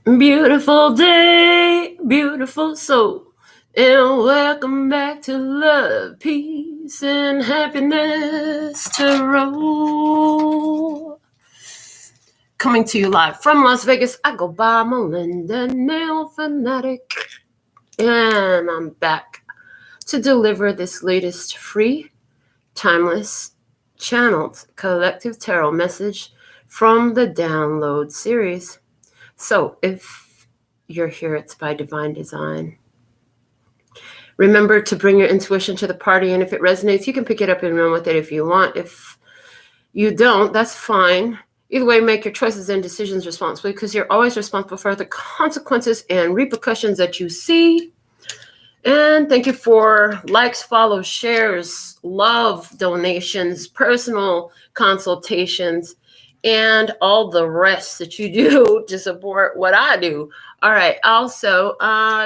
Beautiful day, beautiful soul, and welcome back to Love, Peace, and Happiness Tarot. Coming to you live from Las Vegas, I go by Melinda NailFanatic, and I'm back to deliver this latest free, timeless, channeled collective tarot message from the download series. So if you're here, it's by divine design. Remember to bring your intuition to the party, and if it resonates, you can pick it up and run with it if you want. If you don't, that's fine. Either way, make your choices and decisions responsibly, because you're always responsible for the consequences and repercussions that you see. And thank you for likes, follows, shares, love, donations, personal consultations, and all the rest that you do to support what I do. All right. Also,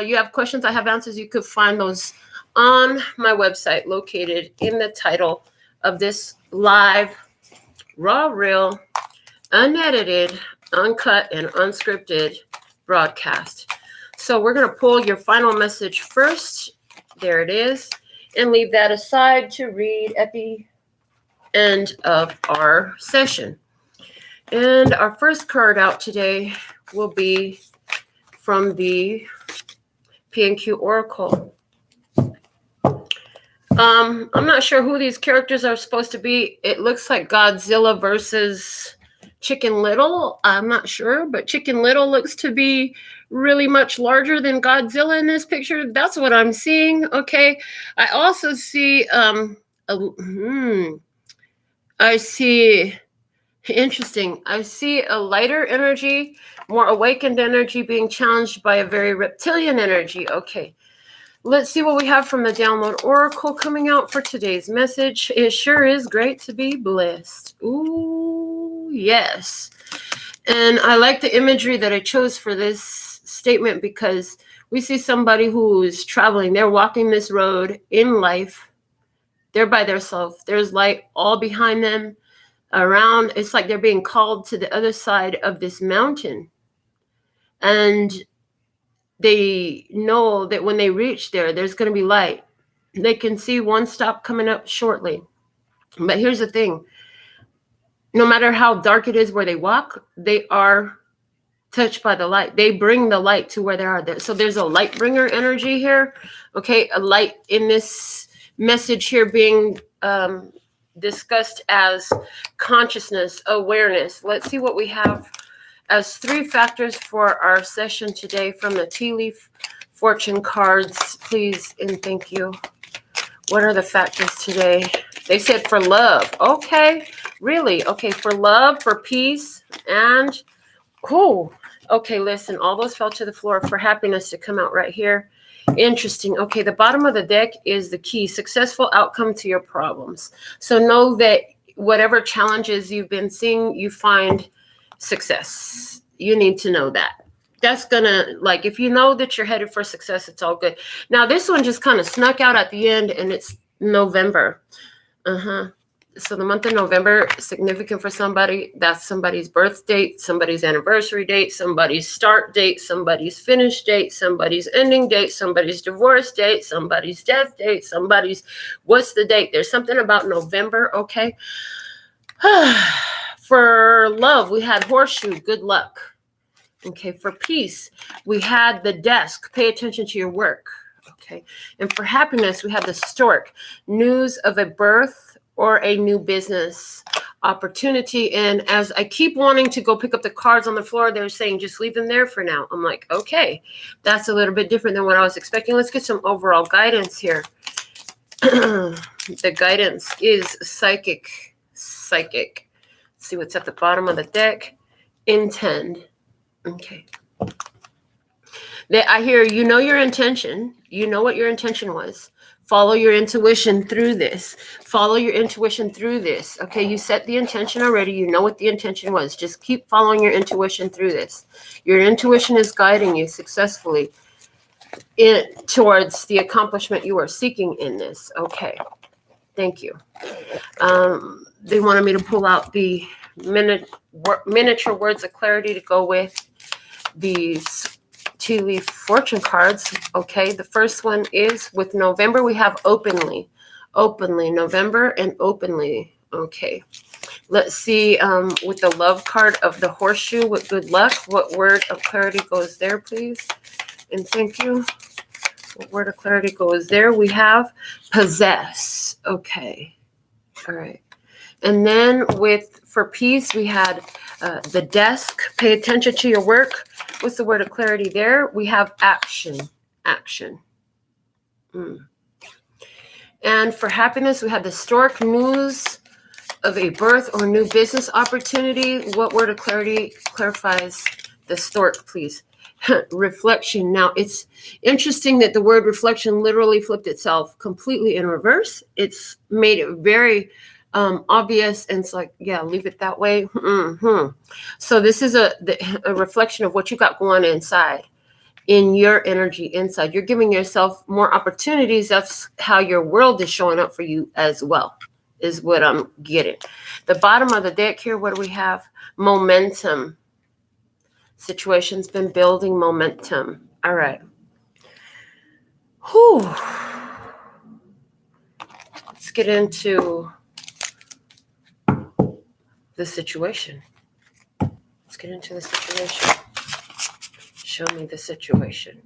you have questions, I have answers. You could find those on my website, located in the title of this live, raw, real, unedited, uncut, and unscripted broadcast. So we're going to pull your final message first. There it is. And leave that aside to read at the end of our session. And our first card out today will be from the P&Q Oracle. I'm not sure who these characters are supposed to be. It looks like Godzilla versus Chicken Little. I'm not sure, but Chicken Little looks to be really much larger than Godzilla in this picture. That's what I'm seeing. Okay. I also see, I see... Interesting. I see a lighter energy, more awakened energy being challenged by a very reptilian energy. Okay. Let's see what we have from the Download Oracle coming out for today's message. It sure is great to be blessed. Ooh, yes. And I like the imagery that I chose for this statement, because we see somebody who's traveling. They're walking this road in life. They're by themselves. There's light all behind them. Around, it's like they're being called to the other side of this mountain, and they know that when they reach there's going to be light. They can see one stop coming up shortly. But here's the thing: no matter how dark it is where they walk, they are touched by the light. They bring the light to where they are. So there's a light bringer energy here. Okay, a light in this message here being discussed as consciousness, awareness. Let's see what we have as 3 factors for our session today from the Tea Leaf Fortune cards, please and thank you. What are the factors today? They said for love. Okay, really? Okay, for love, for peace, and cool. Okay, listen, all those fell to the floor. For happiness to come out right here. Interesting. Okay, the bottom of the deck is the key, successful outcome to your problems. So know that whatever challenges you've been seeing, you find success. You need to know that. That's gonna, like, if you know that you're headed for success, it's all good. Now, this one just kind of snuck out at the end, and it's November. So the month of November, significant for somebody. That's somebody's birth date, somebody's anniversary date, somebody's start date, somebody's finish date, somebody's ending date, somebody's divorce date, somebody's death date, somebody's, what's the date? There's something about November, okay? For love, we had horseshoe, good luck. Okay, for peace, we had the desk, pay attention to your work. Okay, and for happiness, we have the stork, news of a birth or a new business opportunity. And as I keep wanting to go pick up the cards on the floor, they're saying, just leave them there for now. I'm like, okay, that's a little bit different than what I was expecting. Let's get some overall guidance here. The guidance is psychic. Let's see what's at the bottom of the deck. Intend. Okay. I hear, you know your intention. You know what your intention was. Follow your intuition through this. Follow your intuition through this. Okay, you set the intention already. You know what the intention was. Just keep following your intuition through this. Your intuition is guiding you successfully towards the accomplishment you are seeking in this. Okay, thank you. They wanted me to pull out the miniature words of clarity to go with these tea leaf fortune cards. Okay, the first one is with November. We have openly, November and openly. Okay, let's see with the love card of the horseshoe with good luck. What word of clarity goes there, please? And thank you. What word of clarity goes there? We have possess. Okay, all right. And then for peace, we had the desk. Pay attention to your work. What's the word of clarity there? We have action. Action. And for happiness, we have the historic news of a birth or new business opportunity. What word of clarity clarifies the stork, please? Reflection. Now, it's interesting that the word reflection literally flipped itself completely in reverse. It's made it very obvious, and it's like, yeah, leave it that way. So this is a reflection of what you got going inside, in your energy inside. You're giving yourself more opportunities. That's how your world is showing up for you as well, is what I'm getting. The bottom of the deck here, what do we have? Momentum. Situation's been building momentum. All right. Whew. Let's get into the situation. Let's get into the situation. Show me the situation.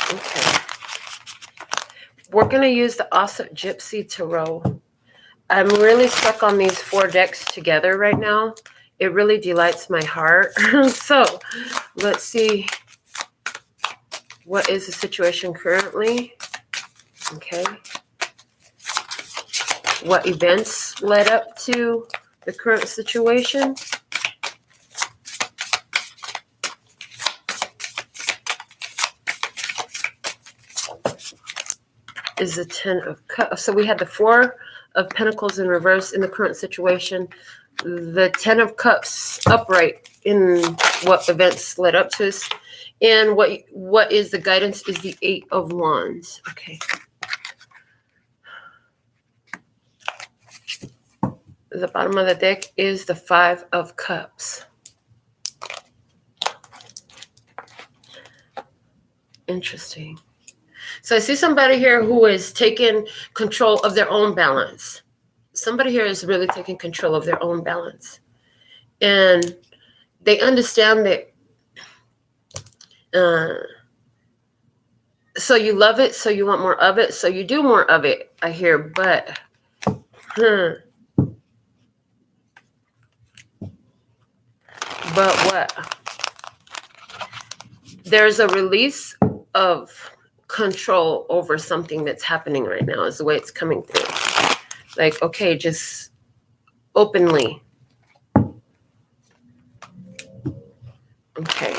Okay. We're going to use the Asa Gypsy Tarot. I'm really stuck on these 4 decks together right now. It really delights my heart. So let's see. What is the situation currently? Okay. What events led up to the current situation? Is the 10 of Cups. So we had the 4 of Pentacles in reverse in the current situation. The 10 of Cups upright in what events led up to this. And what is the guidance is the 8 of Wands. Okay. The bottom of the deck is the 5 of Cups. Interesting. So I see somebody here who is taking control of their own balance. Somebody here is really taking control of their own balance. And they understand that so you love it, so you want more of it, so you do more of it, I hear, but what? There's a release of control over something that's happening right now is the way it's coming through. Like, okay, just openly. Okay.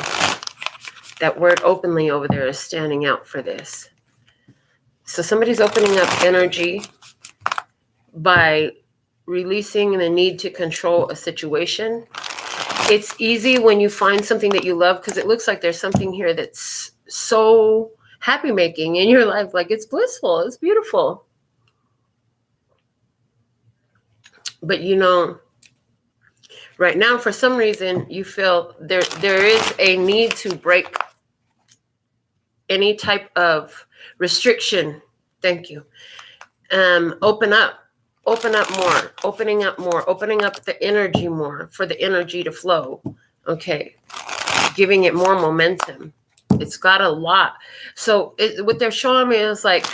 That word openly over there is standing out for this. So somebody's opening up energy by releasing the need to control a situation. It's easy when you find something that you love, because it looks like there's something here that's so happy making in your life. Like, it's blissful. It's beautiful. But right now, for some reason, you feel there is a need to break any type of restriction. Thank you. Open up more, opening up the energy more for the energy to flow. Okay. Giving it more momentum. It's got a lot. So what they're showing me is like,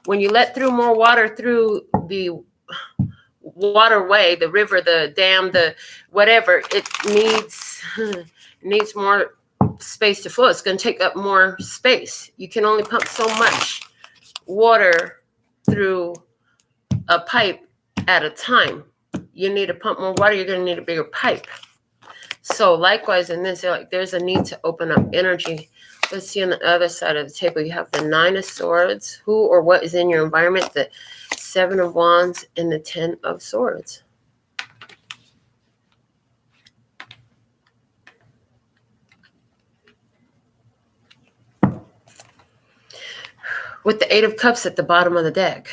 when you let through more water through the waterway, the river, the dam, the whatever, it needs more space to flow. It's going to take up more space. You can only pump so much water through a pipe at a time. You need to pump more water, you're going to need a bigger pipe. So likewise in this, there's a need to open up energy. Let's see on the other side of the table, you have the 9 of Swords. Who or what is in your environment? The 7 of Wands and the 10 of Swords. With the 8 of Cups at the bottom of the deck.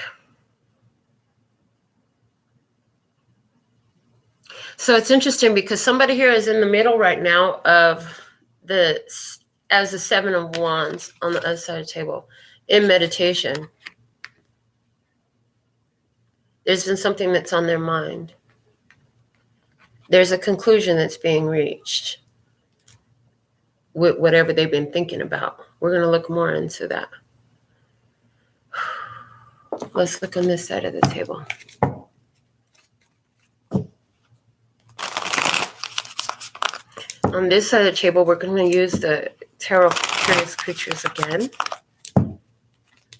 So it's interesting because somebody here is in the middle right now of as the 7 of Wands on the other side of the table in meditation. There's been something that's on their mind. There's a conclusion that's being reached with whatever they've been thinking about. We're going to look more into that. Let's look on this side of the table. On this side of the table, we're going to use the Tarot Curious Creatures again.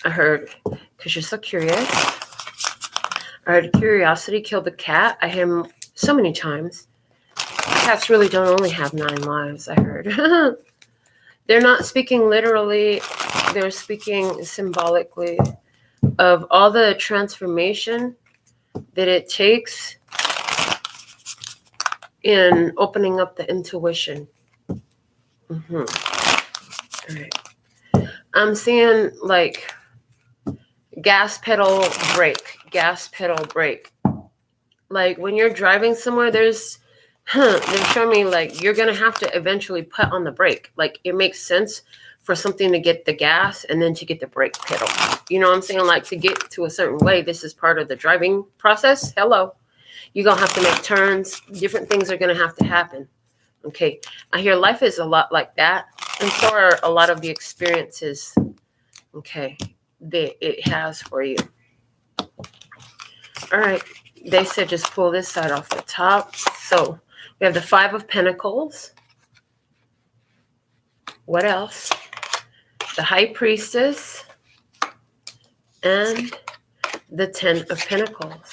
I heard, because you're so curious. I heard curiosity killed the cat. I hear him so many times. Cats really don't only have 9 lives, I heard. They're not speaking literally. They're speaking symbolically of all the transformation that it takes in opening up the intuition. All right. I'm seeing like gas pedal brake. Like when you're driving somewhere, they're showing me like you're going to have to eventually put on the brake. Like it makes sense for something to get the gas and then to get the brake pedal. You know what I'm saying? Like to get to a certain way, this is part of the driving process. Hello. You're going to have to make turns. Different things are going to have to happen. Okay. I hear life is a lot like that. And so are a lot of the experiences, okay, that it has for you. All right. They said just pull this side off the top. So we have the 5 of Pentacles. What else? The High Priestess. And the 10 of Pentacles.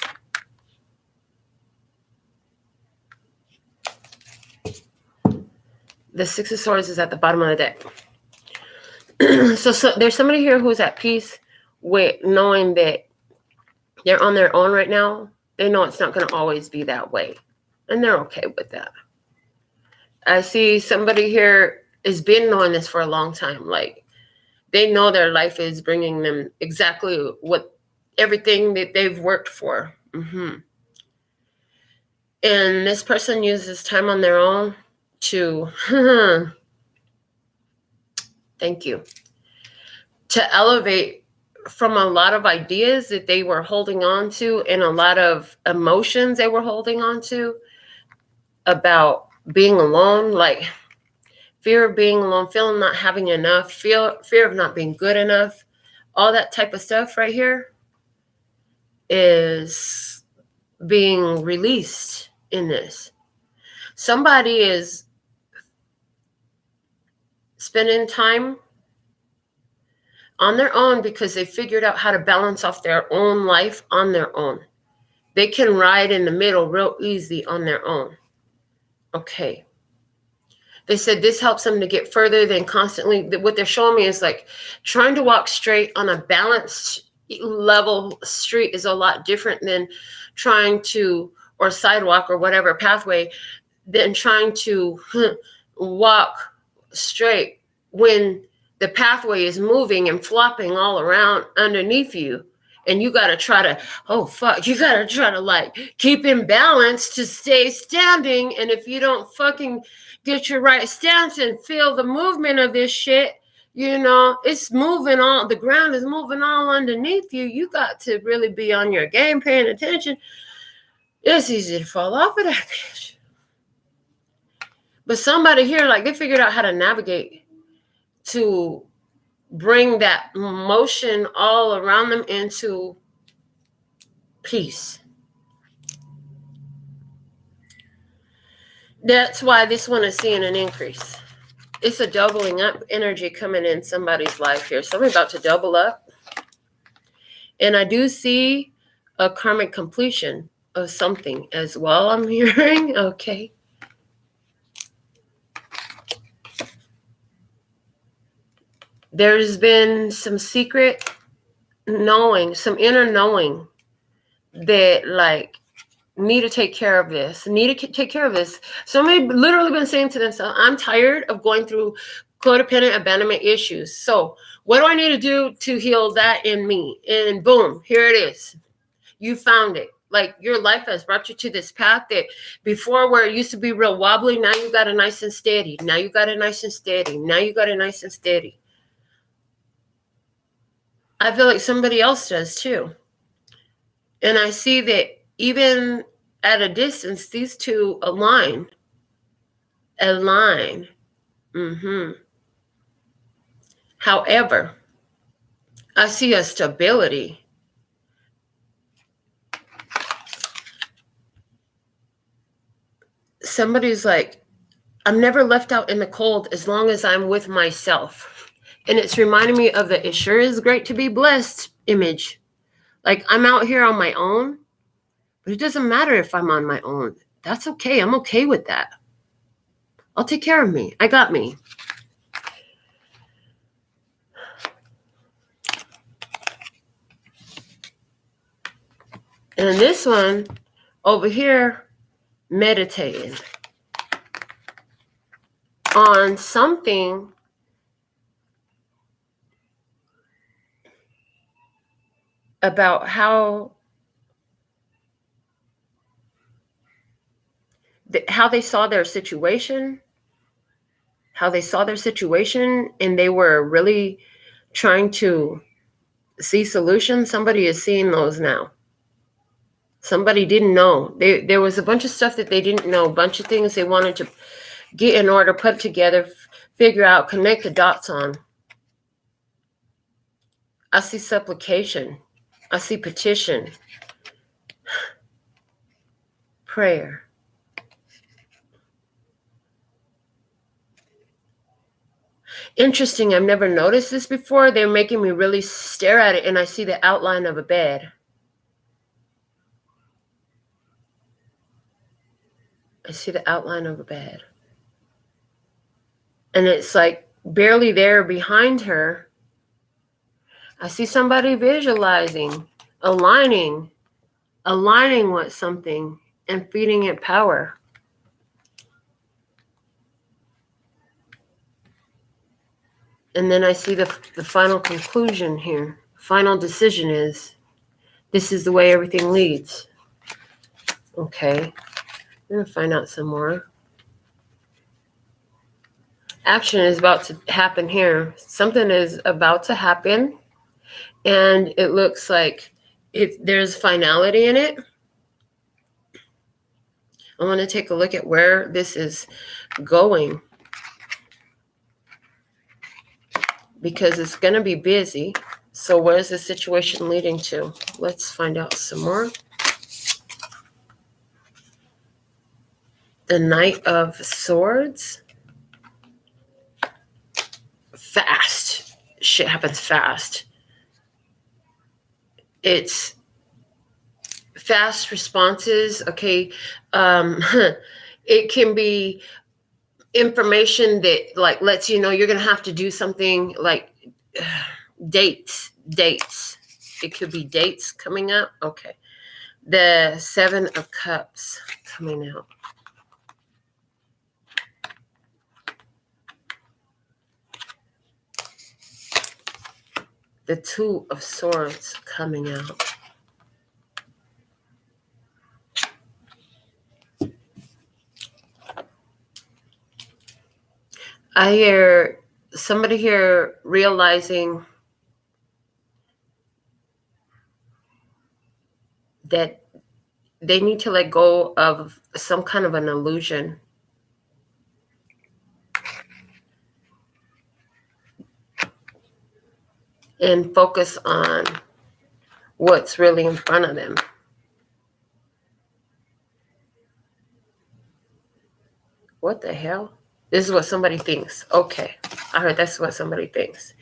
The 6 of Swords is at the bottom of the deck. So there's somebody here who's at peace with knowing that they're on their own right now. They know it's not going to always be that way. And they're okay with that. I see somebody here has been knowing this for a long time. Like, they know their life is bringing them exactly what everything that they've worked for. And this person uses time on their own to, thank you, to elevate from a lot of ideas that they were holding on to and a lot of emotions they were holding on to about being alone, like fear of being alone, feeling not having enough, fear of not being good enough, all that type of stuff right here is being released in this. Somebody is spending time on their own because they figured out how to balance off their own life on their own. They can ride in the middle real easy on their own. Okay. They said this helps them to get further than constantly. What they're showing me is like trying to walk straight on a balanced level street is a lot different than trying to, or sidewalk or whatever pathway, than trying to walk straight when the pathway is moving and flopping all around underneath you. And you got to try to, you got to try to like keep in balance to stay standing. And if you don't fucking get your right stance and feel the movement of this shit, you know, it's moving all, the ground is moving all underneath you. You got to really be on your game, paying attention. It's easy to fall off of that bitch. But somebody here, like they figured out how to navigate to bring that motion all around them into peace. That's why this one is seeing an increase. It's a doubling up energy coming in somebody's life here. Somebody about to double up. And I do see a karmic completion of something as well, I'm hearing. Okay. There's been some secret knowing, some inner knowing that like need to take care of this, take care of this. Somebody literally been saying to themselves, I'm tired of going through codependent abandonment issues. So what do I need to do to heal that in me? And boom, here it is. You found it. Like your life has brought you to this path that before where it used to be real wobbly, now you got it nice and steady. Now you got it nice and steady. Now you got it nice and steady. I feel like somebody else does too. And I see that even at a distance, these two align. However, I see a stability. Somebody's like, I'm never left out in the cold as long as I'm with myself. And it's reminding me of the "it sure is great to be blessed" image. Like, I'm out here on my own, but it doesn't matter if I'm on my own. That's okay. I'm okay with that. I'll take care of me. I got me. And this one over here, meditating on something about how they saw their situation, and they were really trying to see solutions. Somebody is seeing those now. Somebody didn't know. There was a bunch of stuff that they didn't know, a bunch of things they wanted to get in order, put together, figure out, connect the dots on. I see supplication. I see petition. Prayer. Interesting. I've never noticed this before. They're making me really stare at it, and I see the outline of a bed. I see the outline of a bed. And it's like barely there behind her. I see somebody visualizing, aligning with something and feeding it power. And then I see the final conclusion here. Final decision is, this is the way everything leads. Okay. I'm going to find out some more. Action is about to happen here. Something is about to happen. And it looks like there's finality in it. I want to take a look at where this is going, because it's going to be busy. So where's the situation leading to? Let's find out some more. The Knight of Swords. Fast. Shit happens fast. It's fast responses. Okay. It can be information that like lets you know you're going to have to do something, like dates. It could be dates coming up. Okay. The Seven of Cups coming out. The Two of Swords coming out. I hear somebody here realizing that they need to let go of some kind of an illusion. And focus on what's really in front of them. What the hell? This is what somebody thinks. Okay. I heard that's what somebody thinks.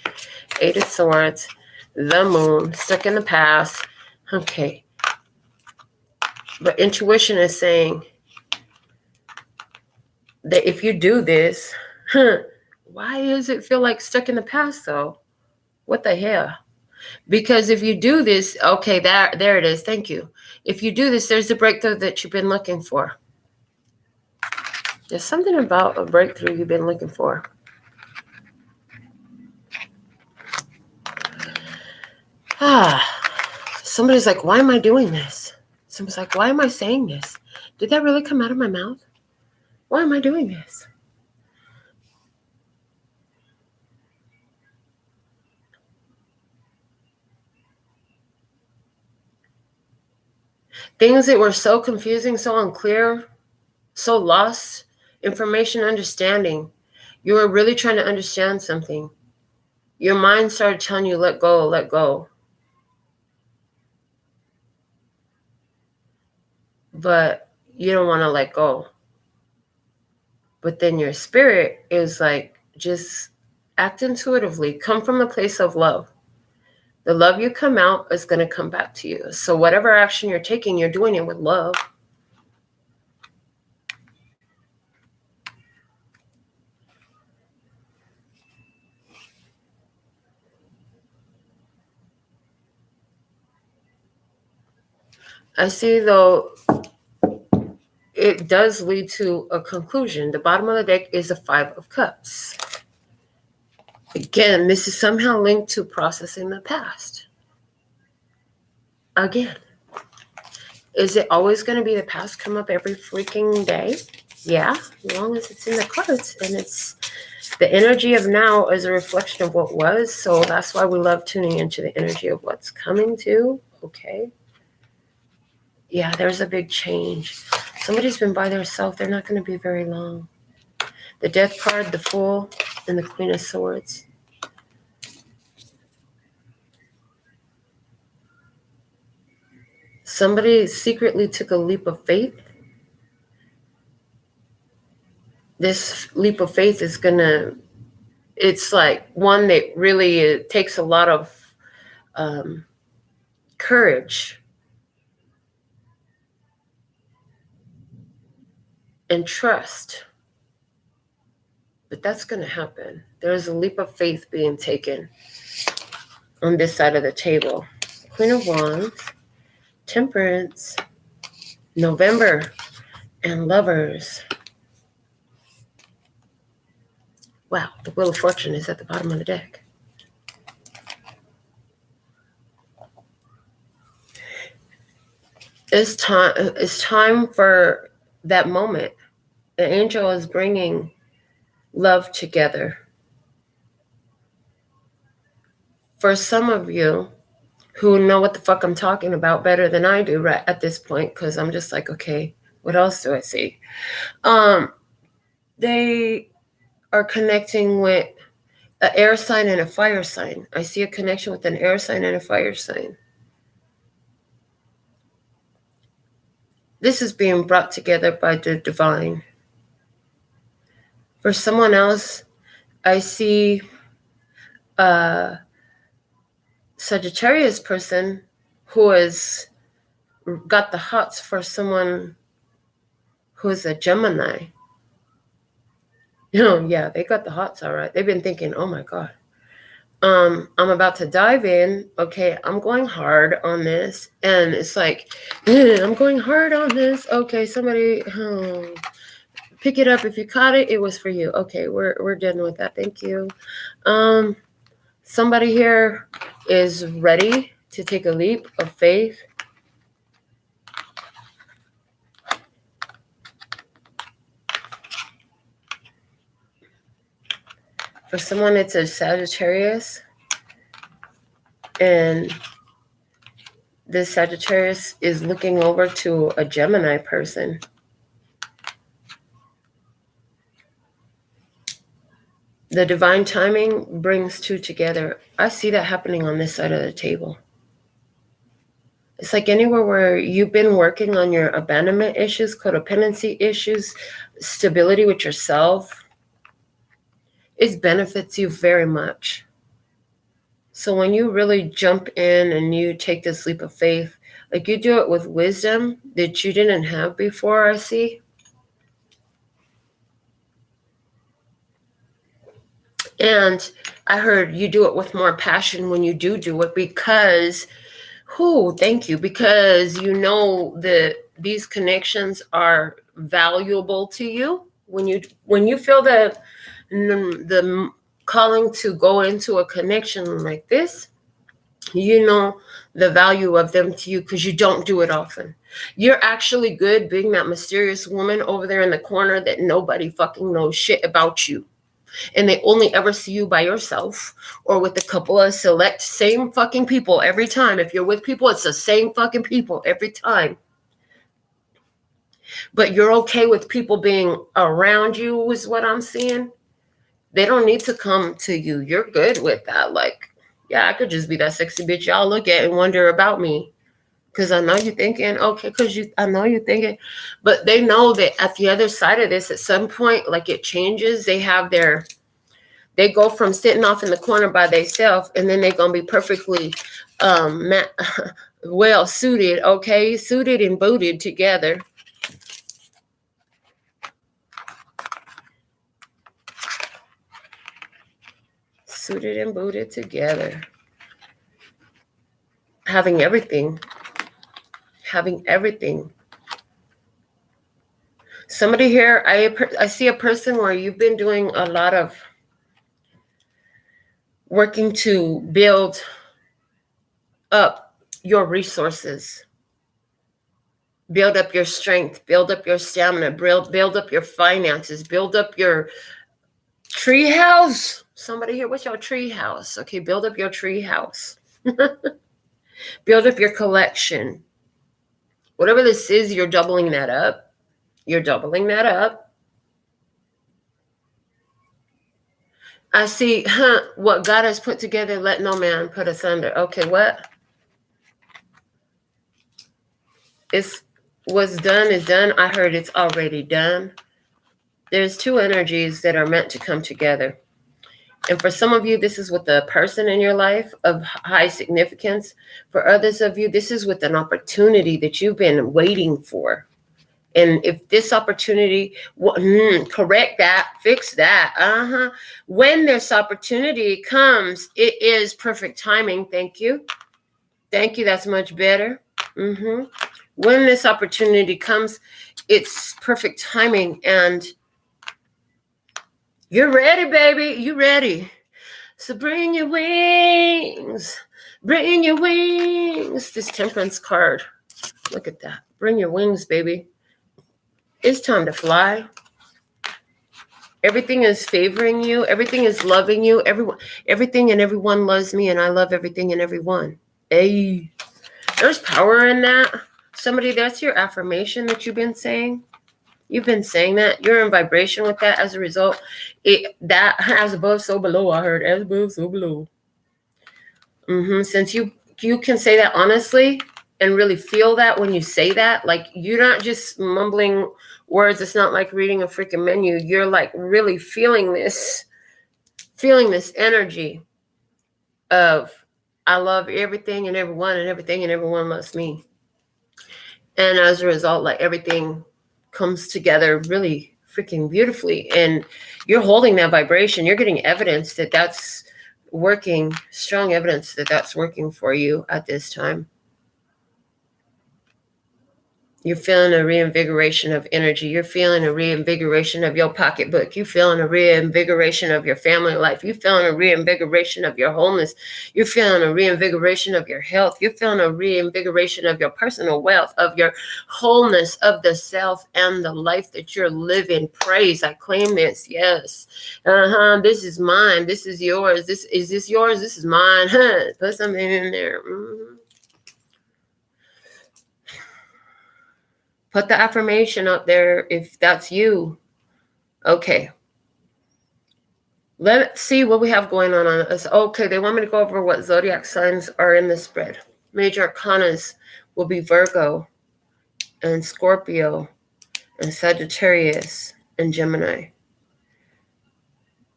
Eight of Swords. The Moon. Stuck in the past. Okay. But intuition is saying that if you do this, why does it feel like stuck in the past though? What the hell? Because if you do this, okay, there it is. Thank you. If you do this, there's the breakthrough that you've been looking for. There's something about a breakthrough you've been looking for. Somebody's like, why am I doing this? Someone's like, why am I saying this? Did that really come out of my mouth? Why am I doing this? Things that were so confusing, so unclear, so lost, information understanding. You were really trying to understand something. Your mind started telling you, let go, let go. But you don't want to let go. But then your spirit is like, just act intuitively. Come from a place of love. The love you come out is going to come back to you. So whatever action you're taking, you're doing it with love. I see, though, it does lead to a conclusion. The bottom of the deck is a 5 of Cups. Again, this is somehow linked to processing the past. Again, is it always going to be the past come up every freaking day? Yeah, as long as it's in the cards. And it's the energy of now is a reflection of what was. So that's why we love tuning into the energy of what's coming to. Okay. Yeah, there's a big change. Somebody's been by themselves. They're not going to be very long. The Death card, the Fool, and the Queen of Swords. Somebody secretly took a leap of faith. This leap of faith is going to, it's like one that really takes a lot of courage and trust. But that's going to happen. There's a leap of faith being taken on this side of the table. Queen of Wands, Temperance, November, and Lovers. Wow, the Wheel of Fortune is at the bottom of the deck. It's time for that moment. The angel is bringing love together. For some of you who know what the fuck I'm talking about better than I do right at this point, because I'm just like, okay, what else do I see? They are connecting with an air sign and a fire sign. I see a connection with an air sign and a fire sign. This is being brought together by the divine. For someone else, I see a Sagittarius person who has got the hots for someone who's a Gemini. Yeah, they got the hots all right. They've been thinking, oh my God. I'm about to dive in. Okay, I'm going hard on this. And it's like, I'm going hard on this. Okay, somebody pick it up. If you caught it, it was for you. Okay, we're done with that. Thank you. Somebody here is ready to take a leap of faith. For someone, it's a Sagittarius. And this Sagittarius is looking over to a Gemini person. The divine timing brings two together. I see that happening on this side of the table. It's like anywhere where you've been working on your abandonment issues, codependency issues, stability with yourself, it benefits you very much. So when you really jump in and you take this leap of faith, like you do it with wisdom that you didn't have before, I see. And I heard you do it with more passion when you do it because, thank you, because you know that these connections are valuable to you. When you feel the calling to go into a connection like this, you know the value of them to you because you don't do it often. You're actually good being that mysterious woman over there in the corner that nobody fucking knows shit about you. And they only ever see you by yourself or with a couple of select same fucking people every time. If you're with people, it's the same fucking people every time. But you're okay with people being around you is what I'm seeing. They don't need to come to you. You're good with that. Like, yeah, I could just be that sexy bitch y'all look at and wonder about me. Because I know you're thinking, okay, I know you're thinking. But they know that at the other side of this, at some point, like it changes. They go from sitting off in the corner by themselves, and then they're going to be perfectly well suited, okay? Suited and booted together. Suited and booted together. Having everything. Somebody here, I see a person where you've been doing a lot of working to build up your resources, build up your strength, build up your stamina, build up your finances, build up your tree house. Somebody here, what's your tree house? Okay, build up your tree house. Build up your collection. Whatever this is, you're doubling that up. You're doubling that up. I see, what God has put together, let no man put asunder. Okay, what? What's done is done. I heard it's already done. There's two energies that are meant to come together. And for some of you, this is with a person in your life of high significance. For others of you, this is with an opportunity that you've been waiting for. And if this opportunity, correct that, fix that. When this opportunity comes, it is perfect timing. Thank you. Thank you. That's much better. When this opportunity comes, it's perfect timing. And you're ready, baby. You ready. So bring your wings. Bring your wings. This Temperance card. Look at that. Bring your wings, baby. It's time to fly. Everything is favoring you. Everything is loving you. Everything and everyone loves me, and I love everything and everyone. Hey, there's power in that. Somebody, that's your affirmation that you've been saying. You've been saying that. You're in vibration with that. As a result, that as above, so below. I heard as above, so below. Since you can say that honestly and really feel that when you say that, like you're not just mumbling words. It's not like reading a freaking menu. You're like really feeling this energy of I love everything and everyone, and everything and everyone loves me. And as a result, like everything comes together really freaking beautifully. And you're holding that vibration. You're getting evidence that that's working, strong evidence that that's working for you at this time. You're feeling a reinvigoration of energy. You're feeling a reinvigoration of your pocketbook. You're feeling a reinvigoration of your family life. You're feeling a reinvigoration of your wholeness. You're feeling a reinvigoration of your health. You're feeling a reinvigoration of your personal wealth, of your wholeness, of the self and the life that you're living. Praise. I claim this. Yes. This is mine. This is yours. Is this yours? This is mine. Put something in there. Put the affirmation up there if that's you. Okay. Let's see what we have going on us. Okay, they want me to go over what zodiac signs are in the spread. Major arcanas will be Virgo and Scorpio and Sagittarius and Gemini.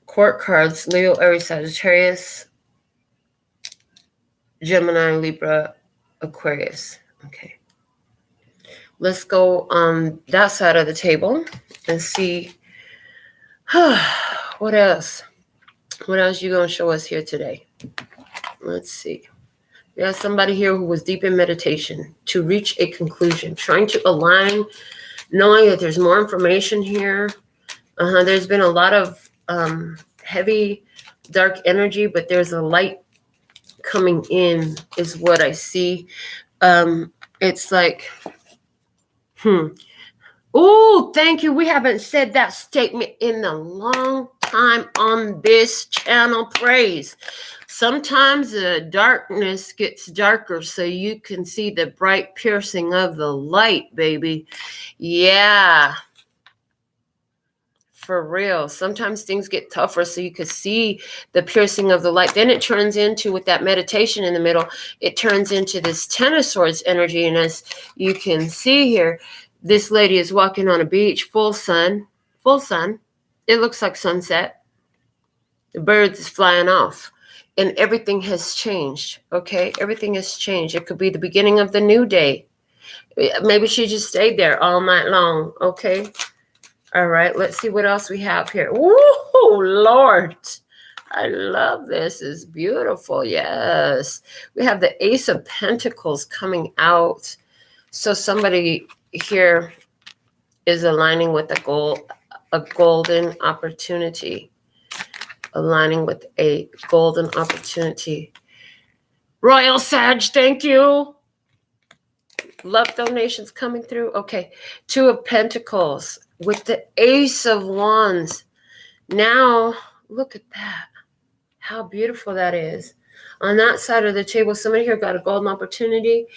Court cards, Leo, Aries, Sagittarius, Gemini, Libra, Aquarius. Okay. Let's go on that side of the table and see what else. What else you going to show us here today? Let's see. We have somebody here who was deep in meditation to reach a conclusion, trying to align, knowing that there's more information here. There's been a lot of heavy, dark energy, but there's a light coming in is what I see. It's like Oh, thank you. We haven't said that statement in a long time on this channel. Praise. Sometimes the darkness gets darker so you can see the bright piercing of the light, baby. Yeah. For real. Sometimes things get tougher so you can see the piercing of the light. Then it turns into, with that meditation in the middle, it turns into this Ten of Swords energy. And as you can see here, this lady is walking on a beach, full sun, full sun. It looks like sunset. The birds is flying off. And everything has changed, okay? Everything has changed. It could be the beginning of the new day. Maybe she just stayed there all night long, okay? All right, let's see what else we have here. Oh, Lord. I love this. It's beautiful. Yes. We have the Ace of Pentacles coming out. So somebody here is aligning with a golden opportunity. Aligning with a golden opportunity. Royal Sag, thank you. Love donations coming through. Okay. Two of Pentacles with the Ace of Wands. Now, look at that. How beautiful that is. On that side of the table, somebody here got a golden opportunity.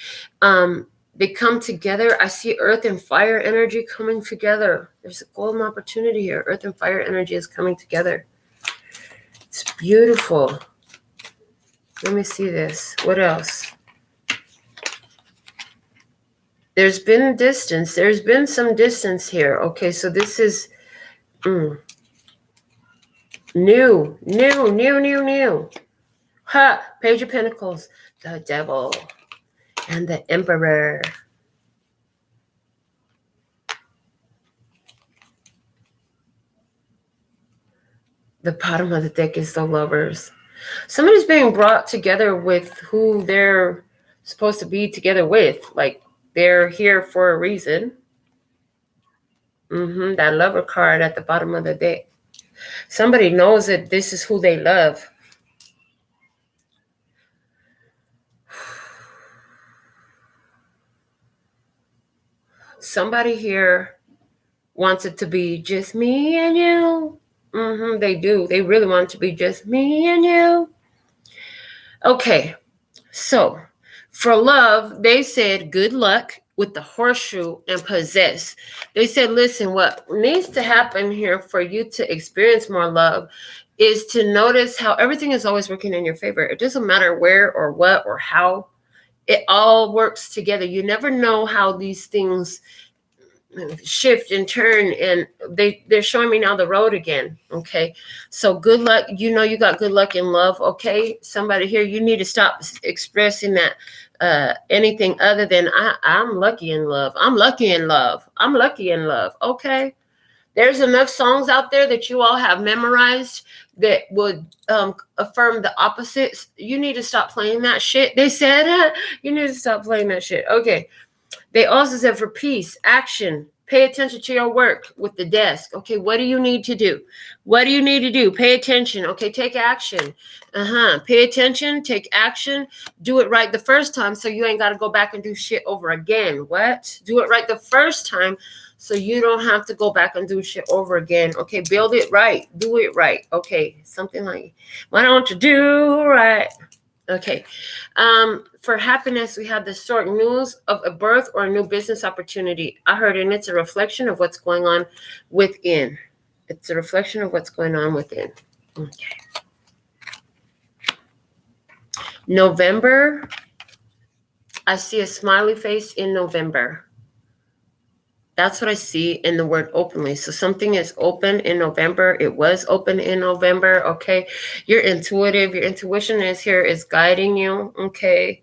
They come together. I see earth and fire energy coming together. There's a golden opportunity here. Earth and fire energy is coming together. It's beautiful. Let me see this. What else? There's been distance. There's been some distance here. Okay, so this is new. Ha! Page of Pentacles. The Devil. And the Emperor. The bottom of the deck is the Lovers. Somebody's being brought together with who they're supposed to be together with. Like, they're here for a reason. That Lover card at the bottom of the deck. Somebody knows that this is who they love. Somebody here wants it to be just me and you. They do. They really want it to be just me and you. Okay. So for love, they said good luck with the horseshoe and possess. They said, listen, what needs to happen here for you to experience more love is to notice how everything is always working in your favor. It doesn't matter where or what or how. It all works together. You never know how these things shift and turn, and they're showing me now the road again. Okay, so good luck. You know you got good luck in love. Okay, somebody here, you need to stop expressing that anything other than I'm lucky in love. I'm lucky in love. I'm lucky in love. Okay, there's enough songs out there that you all have memorized that would affirm the opposites. You need to stop playing that shit. They said you need to stop playing that shit. Okay. They also said for peace, action, pay attention to your work with the desk. Okay, what do you need to do? What do you need to do? Pay attention. Okay, take action. Pay attention, take action. Do it right the first time so you ain't got to go back and do shit over again. What? Do it right the first time so you don't have to go back and do shit over again. Okay, build it right. Do it right. Okay, something like, why don't you do right? Okay. For happiness, we have the short news of a birth or a new business opportunity. I heard, and it's a reflection of what's going on within. It's a reflection of what's going on within. Okay. November, I see a smiley face in November. That's what I see in the word openly. So something is open in November. It was open in November. Okay. You're intuitive. Your intuition is here, is guiding you. Okay.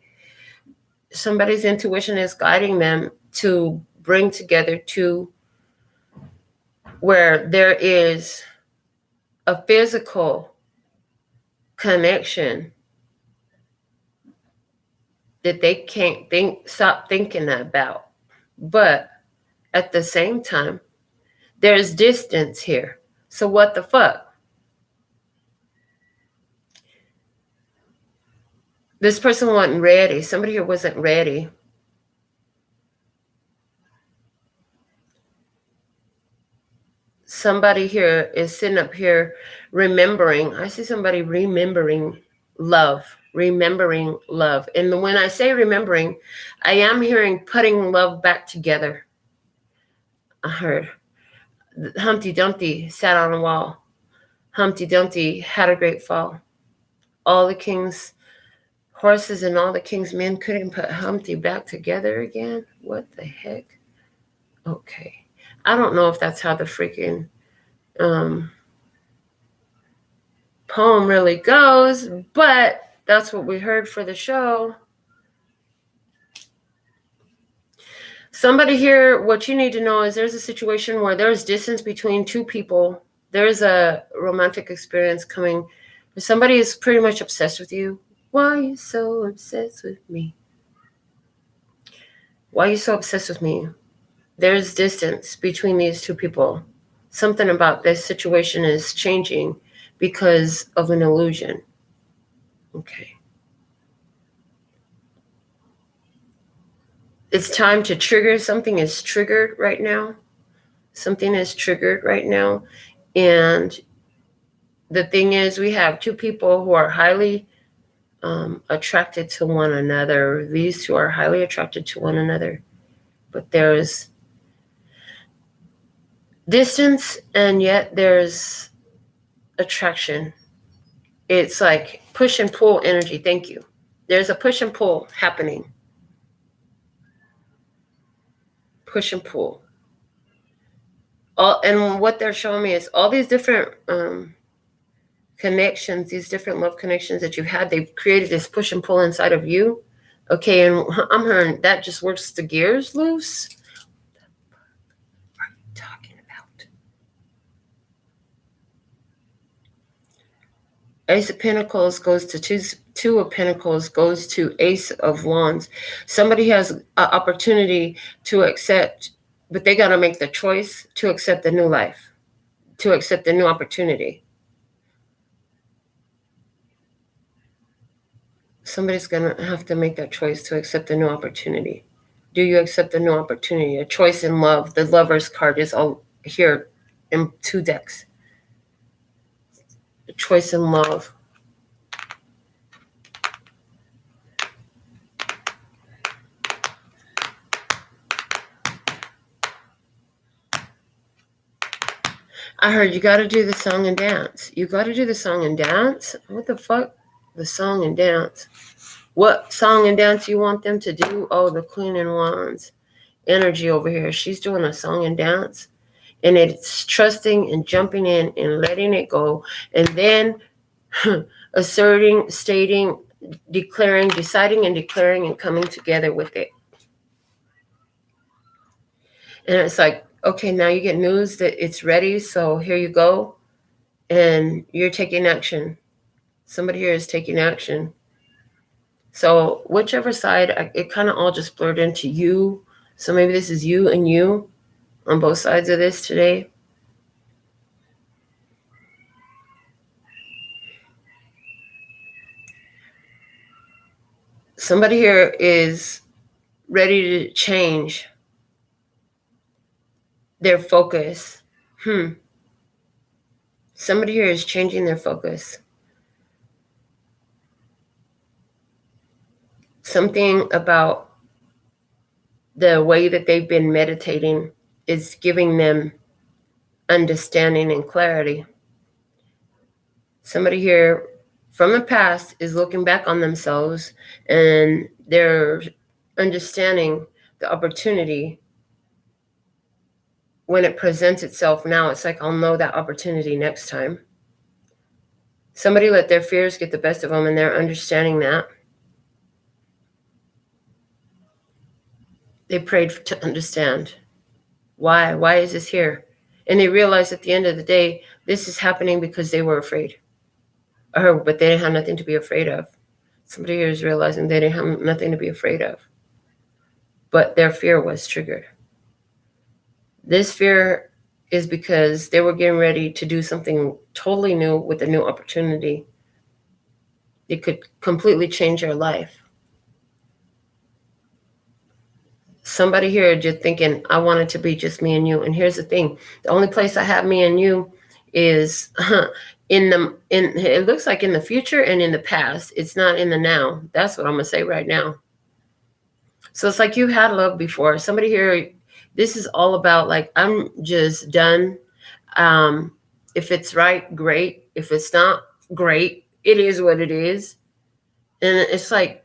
Somebody's intuition is guiding them to bring together to where there is a physical connection that they can't stop thinking about. But at the same time, there's distance here. So what the fuck? This person wasn't ready. Somebody here wasn't ready. somebody here is sitting up here remembering. I see somebody remembering love. Remembering love. And when I say remembering, I am hearing putting love back together. I heard Humpty Dumpty sat on a wall. Humpty Dumpty had a great fall. All the king's horses and all the king's men couldn't put Humpty back together again. What the heck? Okay. I don't know if that's how the freaking poem really goes, but that's what we heard for the show. Somebody here, what you need to know is there's a situation where there's distance between two people. There's a romantic experience coming. Somebody is pretty much obsessed with you. Why are you so obsessed with me? Why are you so obsessed with me? There's distance between these two people. Something about this situation is changing because of an illusion. Okay. It's time to trigger. Something is triggered right now. Something is triggered right now. And the thing is, we have two people who are highly attracted to one another. These two are highly attracted to one another. But there's distance and yet there's attraction. It's like push and pull energy. Thank you. There's a push and pull happening. Push and pull. And what they're showing me is all these different connections, these different love connections that you've had, they've created this push and pull inside of you. Okay, and I'm hearing that just works the gears loose. What are you talking about? Ace of Pentacles goes to Two of Pentacles goes to Ace of Wands. Somebody has an opportunity to accept, but they got to make the choice to accept the new life, to accept the new opportunity. Somebody's going to have to make that choice to accept the new opportunity. Do you accept the new opportunity? A choice in love. The Lover's card is all here in 2 decks. A choice in love. I heard you got to do the song and dance. You got to do the song and dance? What the fuck? The song and dance. What song and dance you want them to do? Oh, the Queen and Wands energy over here. She's doing a song and dance. And it's trusting and jumping in and letting it go. And then asserting, stating, declaring, deciding and declaring and coming together with it. And it's like, okay, now you get news that it's ready. So here you go. And you're taking action. Somebody here is taking action. So whichever side, it kind of all just blurred into you. So maybe this is you and you on both sides of this today. Somebody here is ready to change their focus. Somebody here is changing their focus. Something about the way that they've been meditating is giving them understanding and clarity. Somebody here from the past is looking back on themselves and they're understanding the opportunity when it presents itself now. It's like, I'll know that opportunity next time. Somebody let their fears get the best of them and they're understanding that. They prayed to understand. Why? Why is this here? And they realized at the end of the day, this is happening because they were afraid. But they didn't have nothing to be afraid of. Somebody here is realizing they didn't have nothing to be afraid of. But their fear was triggered. This fear is because they were getting ready to do something totally new with a new opportunity. It could completely change their life. Somebody here just thinking, I want it to be just me and you. And here's the thing. The only place I have me and you is it looks like in the future and in the past. It's not in the now. That's what I'm going to say right now. So it's like you had love before. Somebody here, this is all about like, I'm just done. If it's right, great. If it's not, great. It is what it is. And it's like,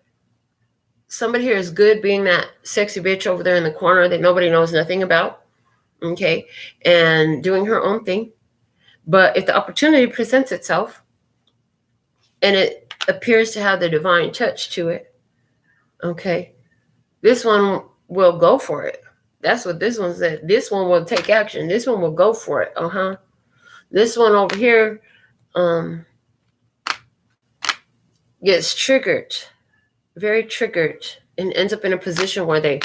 somebody here is good being that sexy bitch over there in the corner that nobody knows nothing about, okay, and doing her own thing. But if the opportunity presents itself and it appears to have the divine touch to it, okay, this one will go for it. That's what this one said. This one will take action. This one will go for it. This one over here gets triggered. Very triggered, and ends up in a position where they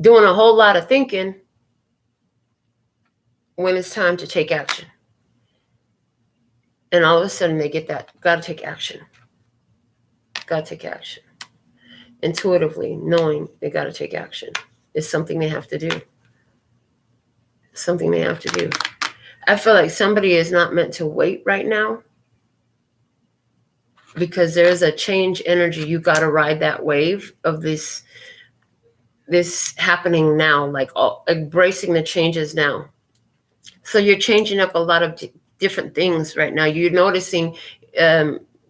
doing a whole lot of thinking when it's time to take action. And all of a sudden they get that, gotta take action. Gotta take action. Intuitively knowing they gotta take action is something they have to do. Something they have to do. I feel like somebody is not meant to wait right now, because there's a change energy. You got to ride that wave of this happening now, like embracing the changes now. So you're changing up a lot of different things right now. You're noticing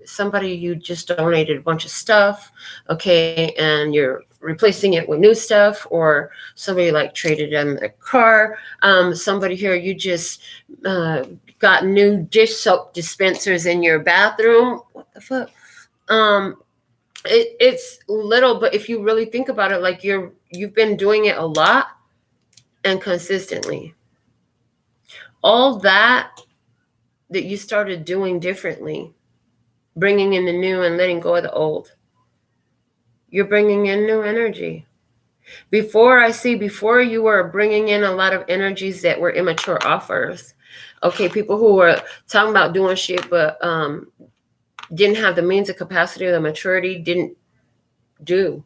somebody, you just donated a bunch of stuff, okay, and you're replacing it with new stuff, or somebody like traded in a car. Somebody here, you just got new dish soap dispensers in your bathroom. What the fuck? It's little, but if you really think about it, like you've been doing it a lot and consistently. All that you started doing differently, bringing in the new and letting go of the old. You're bringing in new energy. Before you were bringing in a lot of energies that were immature off Earth. Okay, people who were talking about doing shit, but didn't have the means, the capacity, or the maturity, didn't do.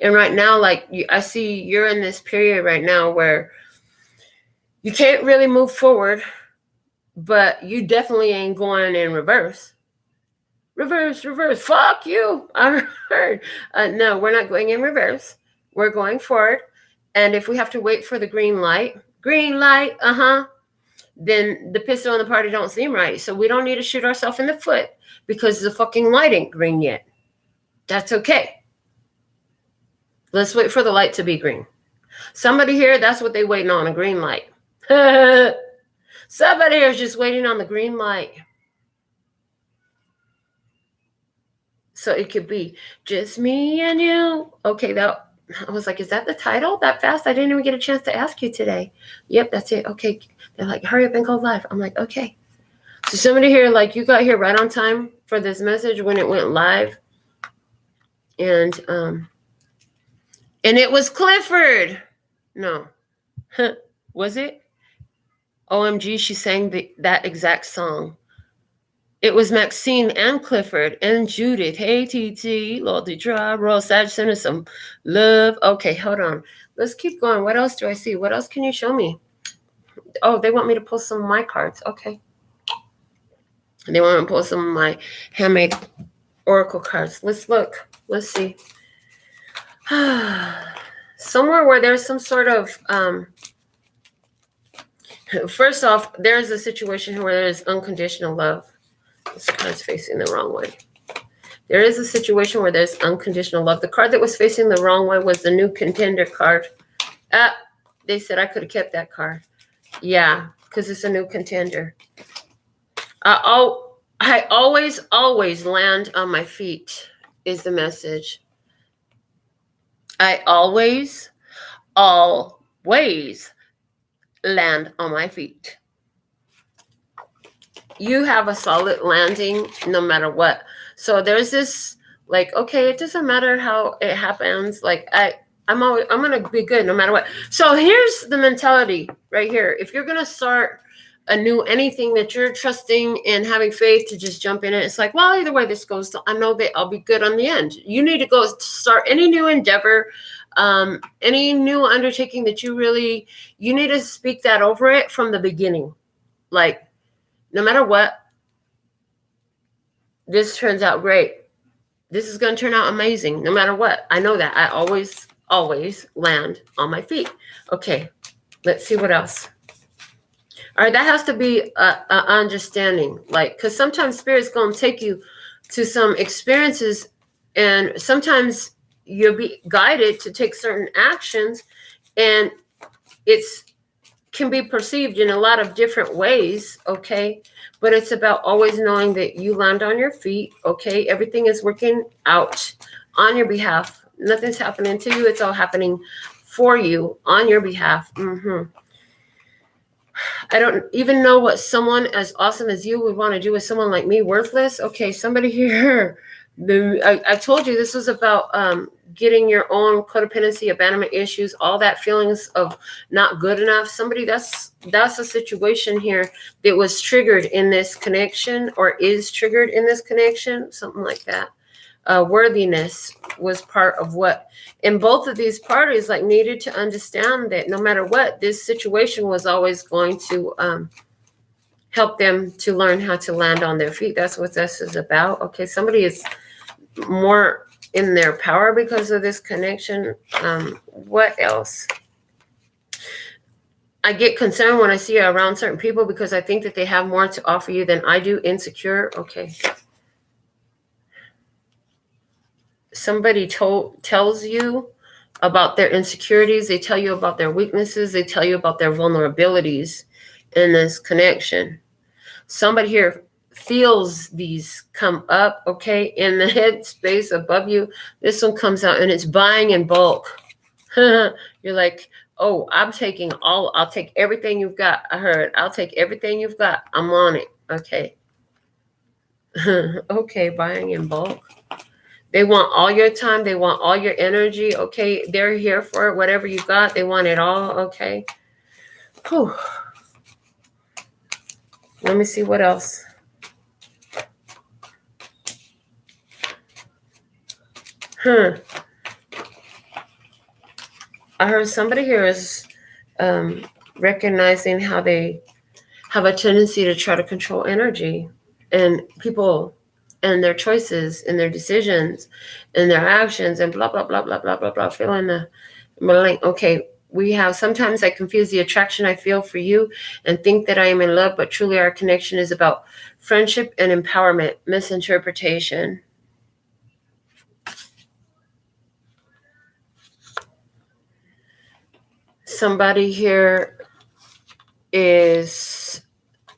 And right now, like I see you're in this period right now where you can't really move forward, but you definitely ain't going in reverse. Reverse, fuck you. I heard. No, we're not going in reverse. We're going forward. And if we have to wait for the green light, then the pistol and the party don't seem right. So we don't need to shoot ourselves in the foot because the fucking light ain't green yet. That's okay. Let's wait for the light to be green. Somebody here, that's what they waiting on, a green light. Somebody here is just waiting on the green light. So it could be just me and you. Okay, I was like, is that the title that fast? I didn't even get a chance to ask you today. Yep, that's it. Okay. They're like, hurry up and go live. I'm like, okay. So somebody here, like you got here right on time for this message when it went live. And it was Clifford. No. Was it? OMG, she sang that exact song. It was Maxine and Clifford and Judith. Hey, TT, Lottie Tribe, Royal Sag, send us some love. Okay, hold on. Let's keep going. What else do I see? What else can you show me? Oh, they want me to pull some of my cards. Okay. They want me to pull some of my handmade oracle cards. Let's look. Let's see. Somewhere where there's some sort of... first off, there's a situation where there's unconditional love. This card's facing the wrong way. There is a situation where there's unconditional love. The card that was facing the wrong way was the new contender card. They said I could have kept that card. Yeah, because it's a new contender. I always land on my feet is the message. I always land on my feet. You have a solid landing no matter what. So there's this, like, okay, it doesn't matter how it happens. Like I'm going to be good no matter what. So here's the mentality right here. If you're going to start a new anything that you're trusting and having faith to just jump in it, it's like, well, either way this goes, I know that I'll be good on the end. You need to go start any new endeavor. Any new undertaking that you need to speak that over it from the beginning. Like, no matter what, this turns out great. This is going to turn out amazing no matter what. I know that. I always land on my feet. Okay, let's see what else. All right, that has to be a understanding. Like, because sometimes Spirit's going to take you to some experiences, and sometimes you'll be guided to take certain actions, and it's can be perceived in a lot of different ways, okay? But it's about always knowing that you land on your feet, okay? Everything is working out on your behalf. Nothing's happening to you. It's all happening for you on your behalf. I don't even know what someone as awesome as you would want to do with someone like me, worthless. Okay, somebody here. I told you this was about getting your own codependency, abandonment issues, all that feelings of not good enough. Somebody that's a situation here that was triggered in this connection, or is triggered in this connection, something like that. Worthiness was part of what, and both of these parties like needed to understand that no matter what, this situation was always going to help them to learn how to land on their feet. That's what this is about. Okay, somebody is more in their power because of this connection. What else? I get concerned when I see you around certain people because I think that they have more to offer you than I do. Insecure. Okay. Somebody tells you about their insecurities. They tell you about their weaknesses. They tell you about their vulnerabilities in this connection. Somebody here feels these come up, okay, in the head space above you. This one comes out and it's buying in bulk. You're like, oh, I'll take everything you've got. I heard, I'll take everything you've got. I'm on it. Okay. Okay, buying in bulk. They want all your time. They want all your energy. Okay, they're here for it. Whatever you got, they want it all. Okay. Whew. Let me see what else. I heard somebody here is recognizing how they have a tendency to try to control energy and people and their choices and their decisions and their actions and blah, blah, blah, blah, blah, blah, blah. Fill in the blank. Okay, we have, sometimes I confuse the attraction I feel for you and think that I am in love, but truly our connection is about friendship and empowerment. Misinterpretation. Somebody here is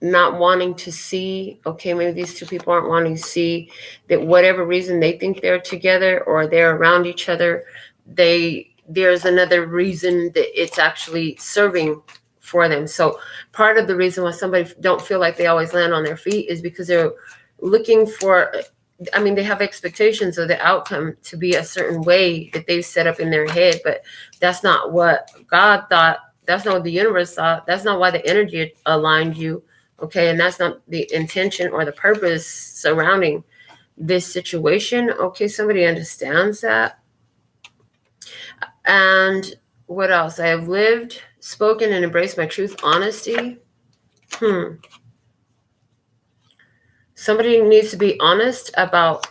not wanting to see, okay, maybe these two people aren't wanting to see that whatever reason they think they're together or they're around each other, there's another reason that it's actually serving for them. So part of the reason why somebody don't feel like they always land on their feet is because they're looking for, I mean, they have expectations of the outcome to be a certain way that they've set up in their head, but that's not what God thought. That's not what the universe thought. That's not why the energy aligned you. Okay, and that's not the intention or the purpose surrounding this situation. Okay, somebody understands that. And what else? I have lived, spoken, and embraced my truth, honesty. Somebody needs to be honest about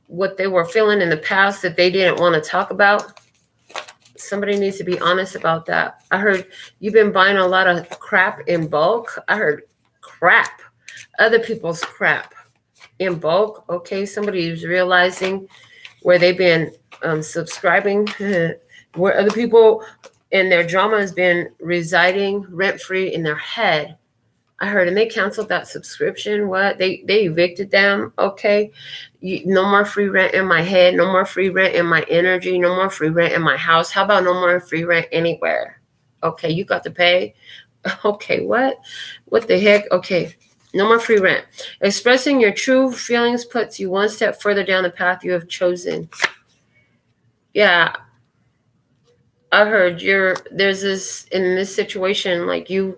what they were feeling in the past that they didn't want to talk about. Somebody needs to be honest about that. I heard you've been buying a lot of crap in bulk. I heard crap, other people's crap in bulk. Okay, somebody is realizing where they've been subscribing, where other people and their drama has been residing rent-free in their head. I heard, and they canceled that subscription. What? They evicted them. Okay, no more free rent in my head. No more free rent in my energy. No more free rent in my house. How about no more free rent anywhere? Okay, you got to pay. Okay, what? What the heck? Okay, no more free rent. Expressing your true feelings puts you one step further down the path you have chosen. Yeah, I heard there's this, in this situation, like you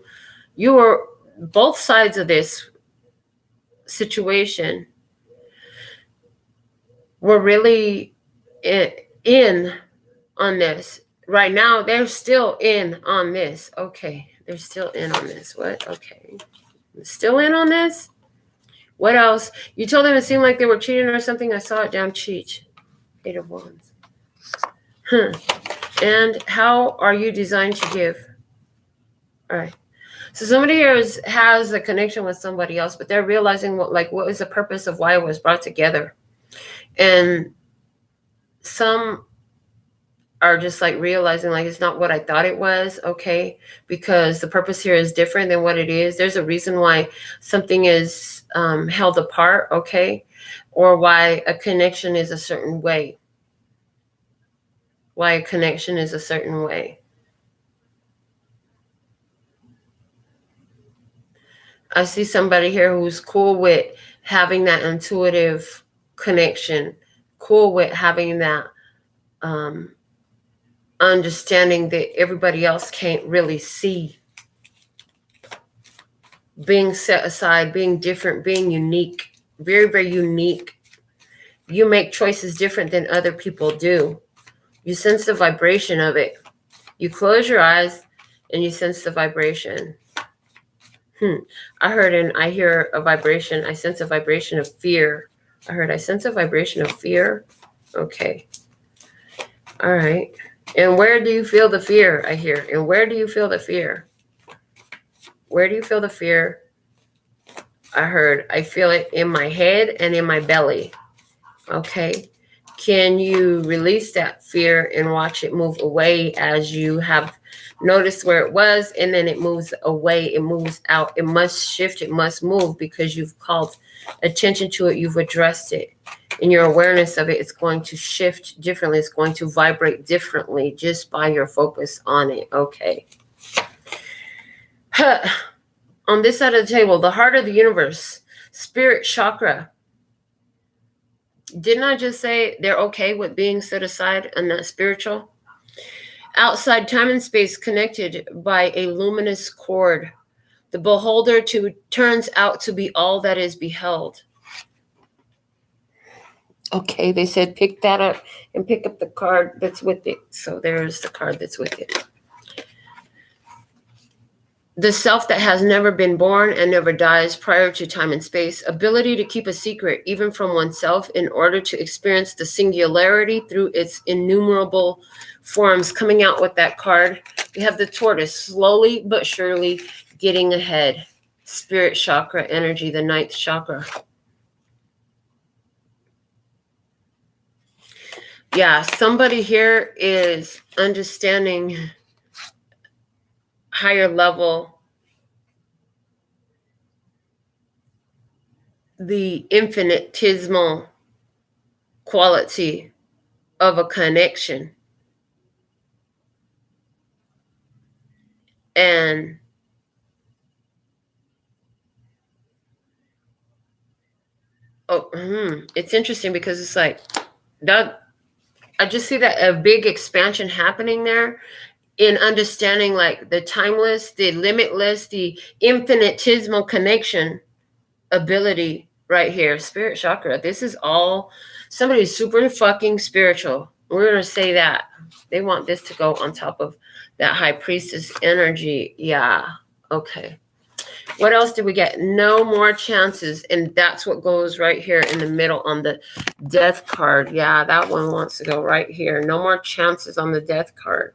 were both sides of this situation were really in on this. Right now, they're still in on this. Okay. They're still in on this. What? Okay. Still in on this? What else? You told them it seemed like they were cheating or something. I saw it down cheat. 8 of Wands. And how are you designed to give? All right. So somebody here has a connection with somebody else, but they're realizing what is the purpose of why it was brought together. And some are just like realizing like it's not what I thought it was, okay, because the purpose here is different than what it is. There's a reason why something is held apart, okay, or why a connection is a certain way. Why a connection is a certain way. I see somebody here who's cool with having that intuitive connection, cool with having that understanding that everybody else can't really see. Being set aside, being different, being unique, very, very unique. You make choices different than other people do. You sense the vibration of it. You close your eyes and you sense the vibration. I hear a vibration. I sense a vibration of fear. I sense a vibration of fear. Okay. All right. And where do you feel the fear? I hear. And where do you feel the fear? Where do you feel the fear? I feel it in my head and in my belly. Okay. Can you release that fear and watch it move away as you have noticed where it was, and then it moves away, it moves out, it must shift, it must move because you've called attention to it, you've addressed it. In your awareness of it, it's going to shift differently, it's going to vibrate differently just by your focus on it, okay? On this side of the table, the heart of the universe, spirit chakra. Didn't I just say they're okay with being set aside and not spiritual? Outside time and space connected by a luminous cord. The beholder turns out to be all that is beheld. Okay, they said pick that up and pick up the card that's with it. So there's the card that's with it. The self that has never been born and never dies prior to time and space. Ability to keep a secret, even from oneself, in order to experience the singularity through its innumerable forms. Coming out with that card, we have the tortoise, slowly but surely getting ahead. Spirit chakra energy, the 9th chakra. Yeah, somebody here is understanding higher level, the infinitesimal quality of a connection. And it's interesting because it's like that. I just see that a big expansion happening there in understanding like the timeless, the limitless, the infinitesimal connection ability right here. Spirit chakra. This is all somebody super fucking spiritual. We're going to say that. They want this to go on top of that high priestess energy. Yeah. Okay. What else did we get? No more chances. And that's what goes right here in the middle on the death card. Yeah, that one wants to go right here. No more chances on the death card.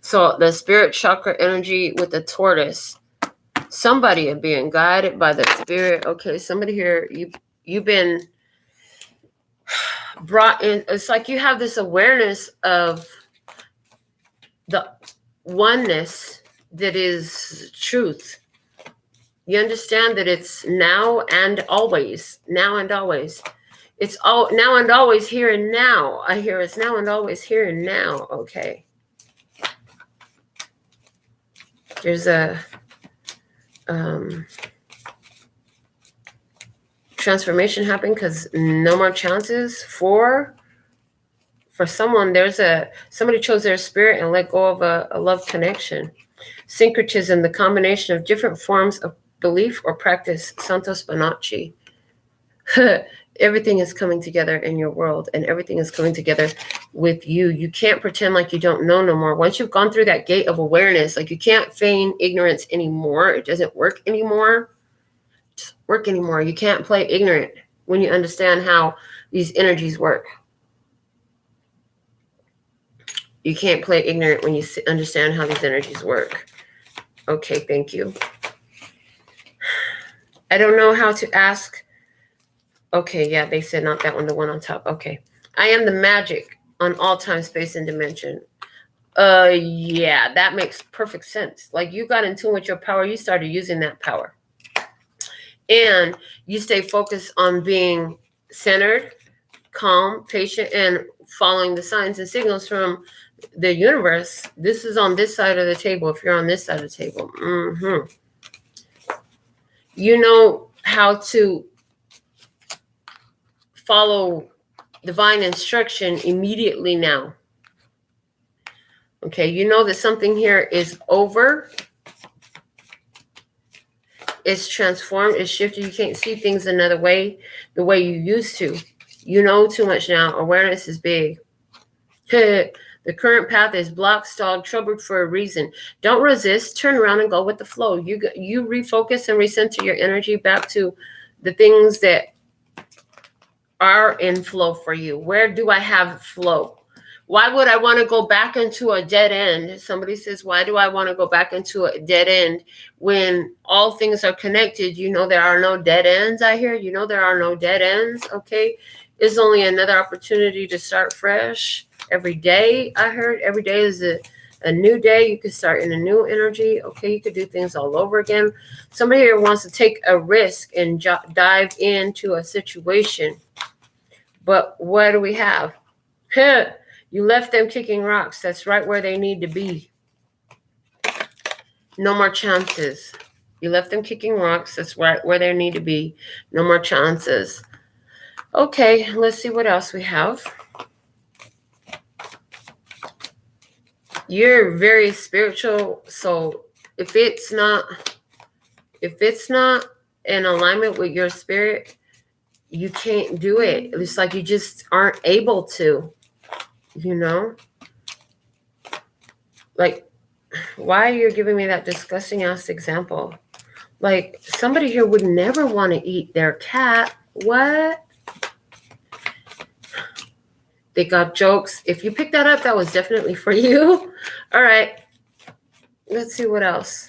So the spirit chakra energy with the tortoise. Somebody is being guided by the spirit. Okay, somebody here, you've been brought in. It's like you have this awareness of the oneness that is truth. You understand that it's now and always. Now and always. It's all now and always, here and now. I hear it's now and always, here and now. Okay. There's a transformation happening because no more chances for someone. Somebody chose their spirit and let go of a love connection. Syncretism, the combination of different forms of belief or practice. Santos Bonacci. Everything is coming together in your world, and everything is coming together with you. You can't pretend like you don't know no more. Once you've gone through that gate of awareness, like you can't feign ignorance anymore. It doesn't work anymore. You can't play ignorant when you understand how these energies work. You can't play ignorant when you understand how these energies work. Okay, thank you. I don't know how to ask. Okay, yeah, they said not that one, the one on top. Okay. I am the magic on all time, space, and dimension. Yeah, that makes perfect sense. Like you got in tune with your power, you started using that power. And you stay focused on being centered, calm, patient, and following the signs and signals from the universe. This is on this side of the table. If you're on this side of the table, you know how to follow divine instruction immediately now. Okay, you know that something here is over. It's transformed, it's shifted. You can't see things another way, the way you used to. You know too much now. Awareness is big. The current path is blocked, stalled, troubled for a reason. Don't resist. Turn around and go with the flow. You refocus and recenter your energy back to the things that are in flow for you. Where do I have flow? Why would I want to go back into a dead end? Somebody says, why do I want to go back into a dead end when all things are connected? You know there are no dead ends, I hear. You know there are no dead ends, okay? It's only another opportunity to start fresh. Every day, I heard, every day is a new day. You could start in a new energy. Okay, you could do things all over again. Somebody here wants to take a risk and dive into a situation. But what do we have? You left them kicking rocks. That's right where they need to be. No more chances. You left them kicking rocks. That's right where they need to be. No more chances. Okay, let's see what else we have. You're very spiritual, so if it's not in alignment with your spirit, you can't do it. It's like you just aren't able to, you know? Like, why are you giving me that disgusting ass example? Like, somebody here would never want to eat their cat. What? They got jokes. If you picked that up, that was definitely for you. All right. Let's see what else.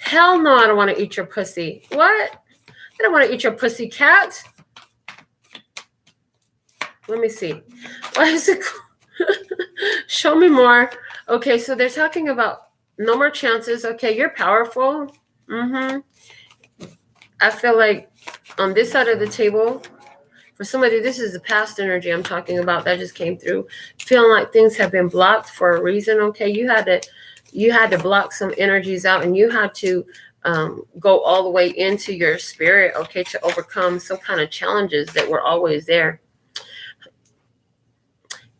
Hell no, I don't want to eat your pussy. What? I don't want to eat your pussy, cat. Let me see. Why is it? Show me more. Okay, so they're talking about no more chances. Okay, you're powerful. I feel like on this side of the table, for somebody, this is the past energy I'm talking about that just came through. Feeling like things have been blocked for a reason. Okay, you had to block some energies out, and you had to go all the way into your spirit, okay, to overcome some kind of challenges that were always there.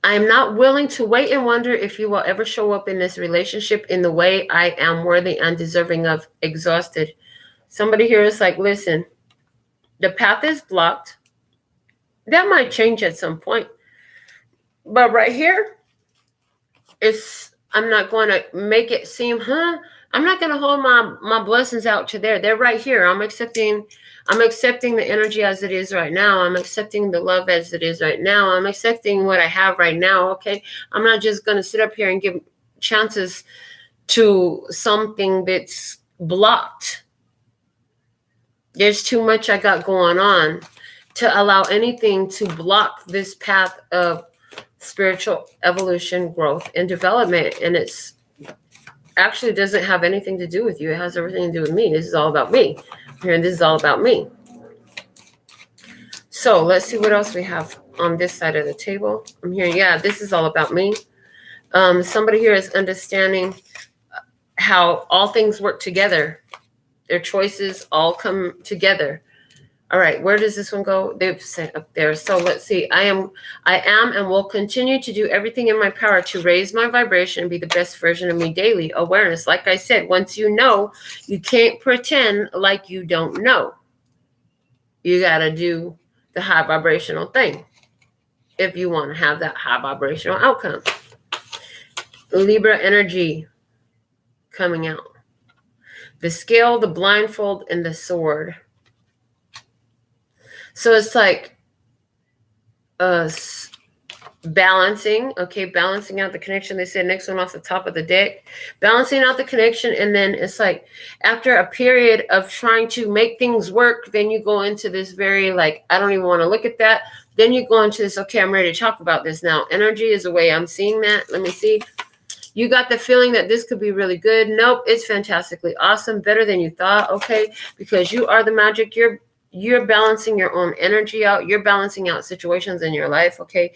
I am not willing to wait and wonder if you will ever show up in this relationship in the way I am worthy and deserving of. Exhausted. Somebody here is like, listen, the path is blocked. That might change at some point. But right here, I'm not going to make it seem, I'm not going to hold my blessings out to there. They're right here. I'm accepting the energy as it is right now. I'm accepting the love as it is right now. I'm accepting what I have right now, okay? I'm not just going to sit up here and give chances to something that's blocked. There's too much I got going on to allow anything to block this path of spiritual evolution, growth, and development. And it's actually doesn't have anything to do with you. It has everything to do with me. This is all about me. And this is all about me. So let's see what else we have on this side of the table. I'm hearing, yeah, this is all about me. Somebody here is understanding how all things work together. Their choices all come together. All right, where does this one go? They've sent up there. So let's see. I am and will continue to do everything in my power to raise my vibration and be the best version of me daily. Awareness. Like I said, once you know, you can't pretend like you don't know. You got to do the high vibrational thing if you want to have that high vibrational outcome. Libra energy coming out. The scale, the blindfold, and the sword. So it's like balancing, okay, balancing out the connection. They said next one off the top of the deck. Balancing out the connection, and then it's like after a period of trying to make things work, then you go into this very like, I don't even want to look at that. Then you go into this, okay, I'm ready to talk about this now. Energy is the way I'm seeing that. Let me see. You got the feeling that this could be really good. Nope, it's fantastically awesome, better than you thought, okay? Because you are the magic. You're balancing your own energy out. You're balancing out situations in your life, okay?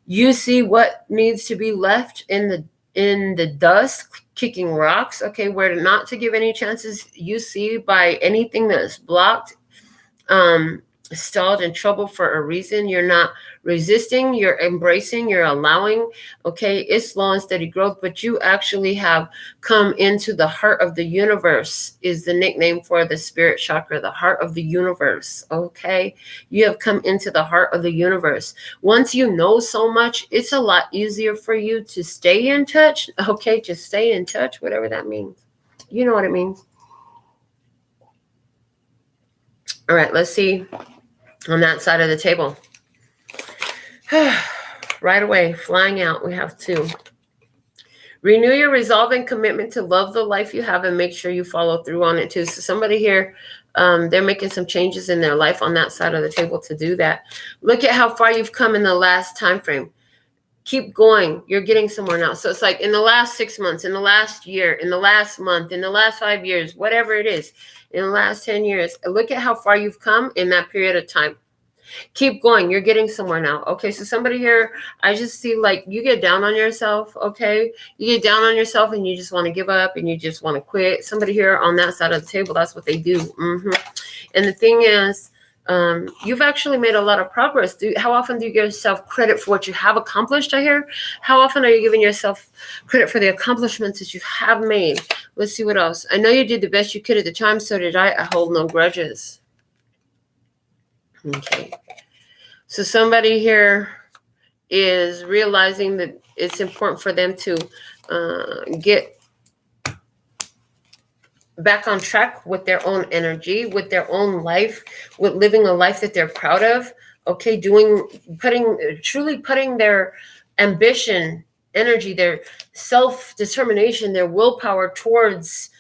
You see what needs to be left in the dust, kicking rocks, okay, where not to give any chances. You see by anything that's blocked, stalled, in trouble for a reason. You're not resisting, you're embracing, you're allowing, okay? It's slow and steady growth, but you actually have come into the heart of the universe, is the nickname for the spirit chakra, the heart of the universe, okay? You have come into the heart of the universe. Once you know so much, it's a lot easier for you to stay in touch, okay? Just stay in touch, whatever that means. You know what it means. All right, let's see on that side of the table. Right away, flying out, we have 2. Renew your resolve and commitment to love the life you have and make sure you follow through on it too. So somebody here, they're making some changes in their life on that side of the table to do that. Look at how far you've come in the last time frame. Keep going. You're getting somewhere now. So it's like in the last 6 months, in the last year, in the last month, in the last 5 years, whatever it is, in the last 10 years, look at how far you've come in that period of time. Keep going. You're getting somewhere now. Okay, so somebody here, I just see like you get down on yourself, okay? You get down on yourself and you just want to give up and you just want to quit. Somebody here on that side of the table, that's what they do. And the thing is, you've actually made a lot of progress. How often do you give yourself credit for what you have accomplished, I hear? How often are you giving yourself credit for the accomplishments that you have made? Let's see what else. I know you did the best you could at the time, so did I. I hold no grudges. Okay. So somebody here is realizing that it's important for them to get back on track with their own energy, with their own life, with living a life that they're proud of. Okay, truly putting their ambition, energy, their self-determination, their willpower towards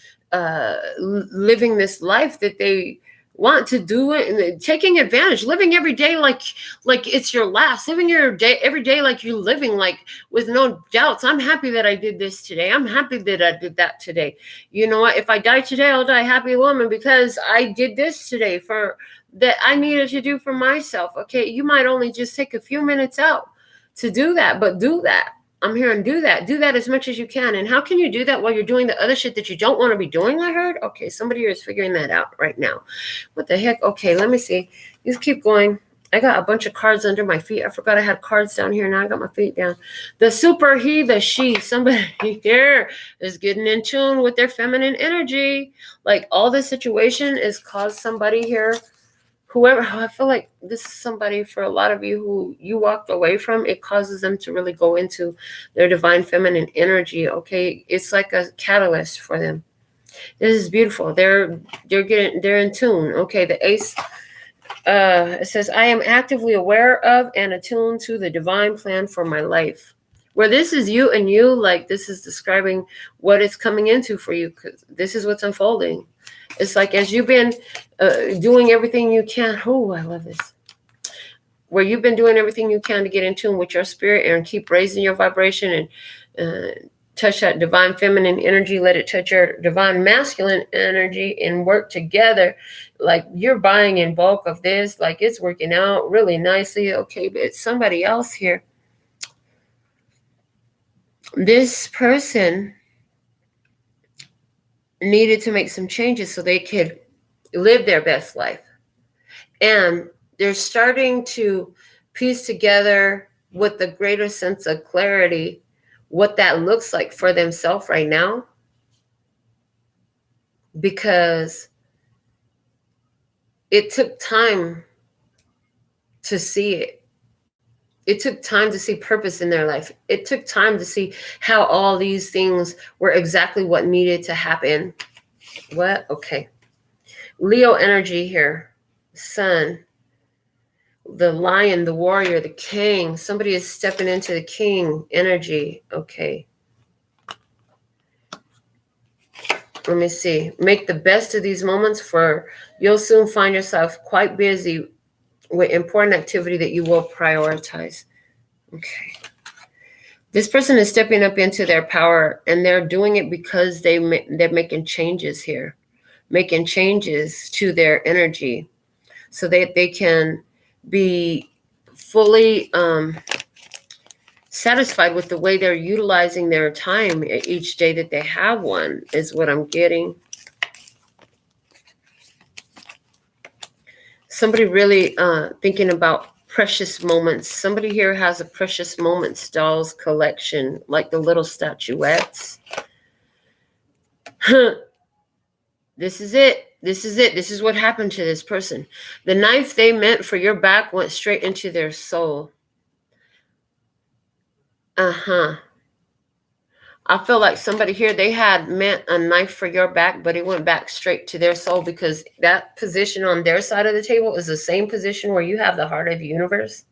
living this life that they want to do it, and taking advantage, living every day like it's your last, living your day every day like you're living, like with no doubts. I'm happy that I did this today. I'm happy that I did that today. You know what? If I die today, I'll die a happy woman because I did this today for that I needed to do for myself. Okay, you might only just take a few minutes out to do that, but do that. I'm here and do that as much as you can. And how can you do that while you're doing the other shit that you don't want to be doing? I heard. Okay, somebody here is figuring that out right now. What the heck? Okay, let me see. Just keep going. I got a bunch of cards under my feet. I forgot I had cards down here. Now I got my feet down. The super he, the she. Somebody here is getting in tune with their feminine energy. Like all this situation has caused somebody here, whoever, I feel like this is somebody for a lot of you who you walked away from. It causes them to really go into their divine feminine energy. Okay, it's like a catalyst for them. This is beautiful. They're in tune. Okay, the ace. It says, I am actively aware of and attuned to the divine plan for my life. Where this is you and you, like this is describing what it's coming into for you, because this is what's unfolding. It's like as you've been doing everything you can. Oh, I love this. Where you've been doing everything you can to get in tune with your spirit and keep raising your vibration and touch that divine feminine energy. Let it touch your divine masculine energy and work together. Like you're buying in bulk of this. Like it's working out really nicely. Okay, but it's somebody else here. This person needed to make some changes so they could live their best life. And they're starting to piece together with a greater sense of clarity what that looks like for themselves right now. Because it took time to see it. It took time to see purpose in their life. It took time to see how all these things were exactly what needed to happen. What? Okay. Leo energy here. Sun. The lion, the warrior, the king. Somebody is stepping into the king energy. Okay. Let me see. Make the best of these moments, for you'll soon find yourself quite busy with important activity that you will prioritize. Okay. This person is stepping up into their power, and they're doing it because they're making changes here, making changes to their energy so that they can be fully satisfied with the way they're utilizing their time each day that they have one, is what I'm getting. Somebody really thinking about precious moments. Somebody here has a precious moments dolls collection, like the little statuettes. This is it. This is it. This is what happened to this person. The knife they meant for your back went straight into their soul. I feel like somebody here, they had meant a knife for your back, but it went back straight to their soul, because that position on their side of the table is the same position where you have the heart of the universe.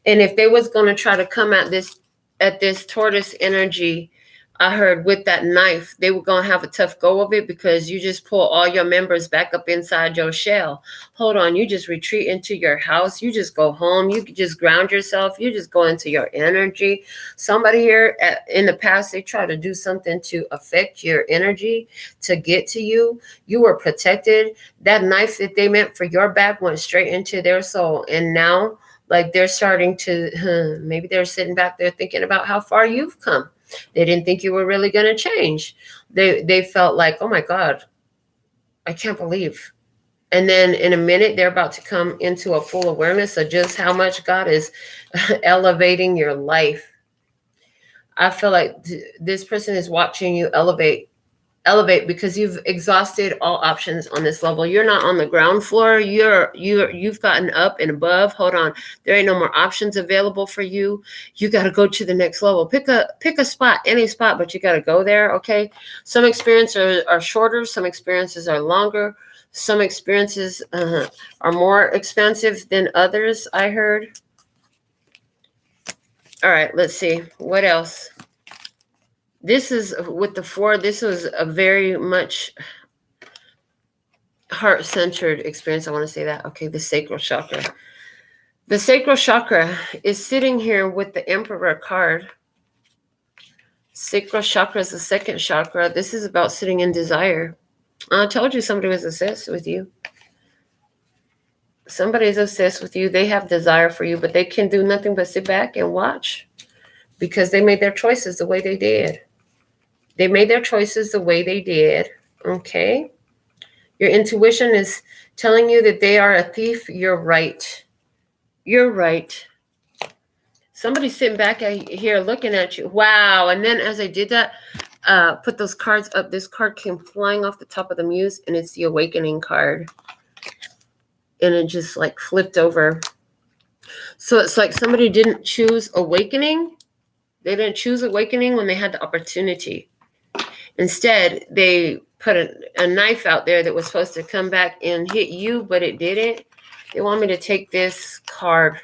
And if they was going to try to come at this Taurus energy, I heard with that knife, they were going to have a tough go of it, because you just pull all your members back up inside your shell. Hold on. You just retreat into your house. You just go home. You just ground yourself. You just go into your energy. Somebody here in the past, they tried to do something to affect your energy to get to you. You were protected. That knife that they meant for your back went straight into their soul. And now, like, they're starting to, maybe they're sitting back there thinking about how far you've come. They didn't think you were really going to change. They felt like, oh my God, I can't believe. And then in a minute, they're about to come into a full awareness of just how much God is elevating your life. I feel like this person is watching you elevate, because you've exhausted all options on this level. You're not on the ground floor. You've gotten up and above. Hold on. There ain't no more options available for you. You got to go to the next level. Pick a spot, any spot, but you got to go there. Okay. Some experiences are shorter. Some experiences are longer. Some experiences are more expensive than others, I heard. All right. Let's see. What else? This is with the 4. This was a very much heart-centered experience. I want to say that. Okay, the sacral chakra. The sacral chakra is sitting here with the Emperor card. Sacral chakra is the second chakra. This is about sitting in desire. I told you somebody was obsessed with you. Somebody is obsessed with you. They have desire for you, but they can do nothing but sit back and watch, because they made their choices the way they did. They made their choices the way they did. Okay. Your intuition is telling you that they are a thief. You're right. You're right. Somebody's sitting back here looking at you. Wow. And then as I did that, put those cards up, this card came flying off the top of the muse, and it's the awakening card. And it just like flipped over. So it's like somebody didn't choose awakening. They didn't choose awakening when they had the opportunity. Instead, they put a knife out there that was supposed to come back and hit you, but it didn't. They want me to take this card,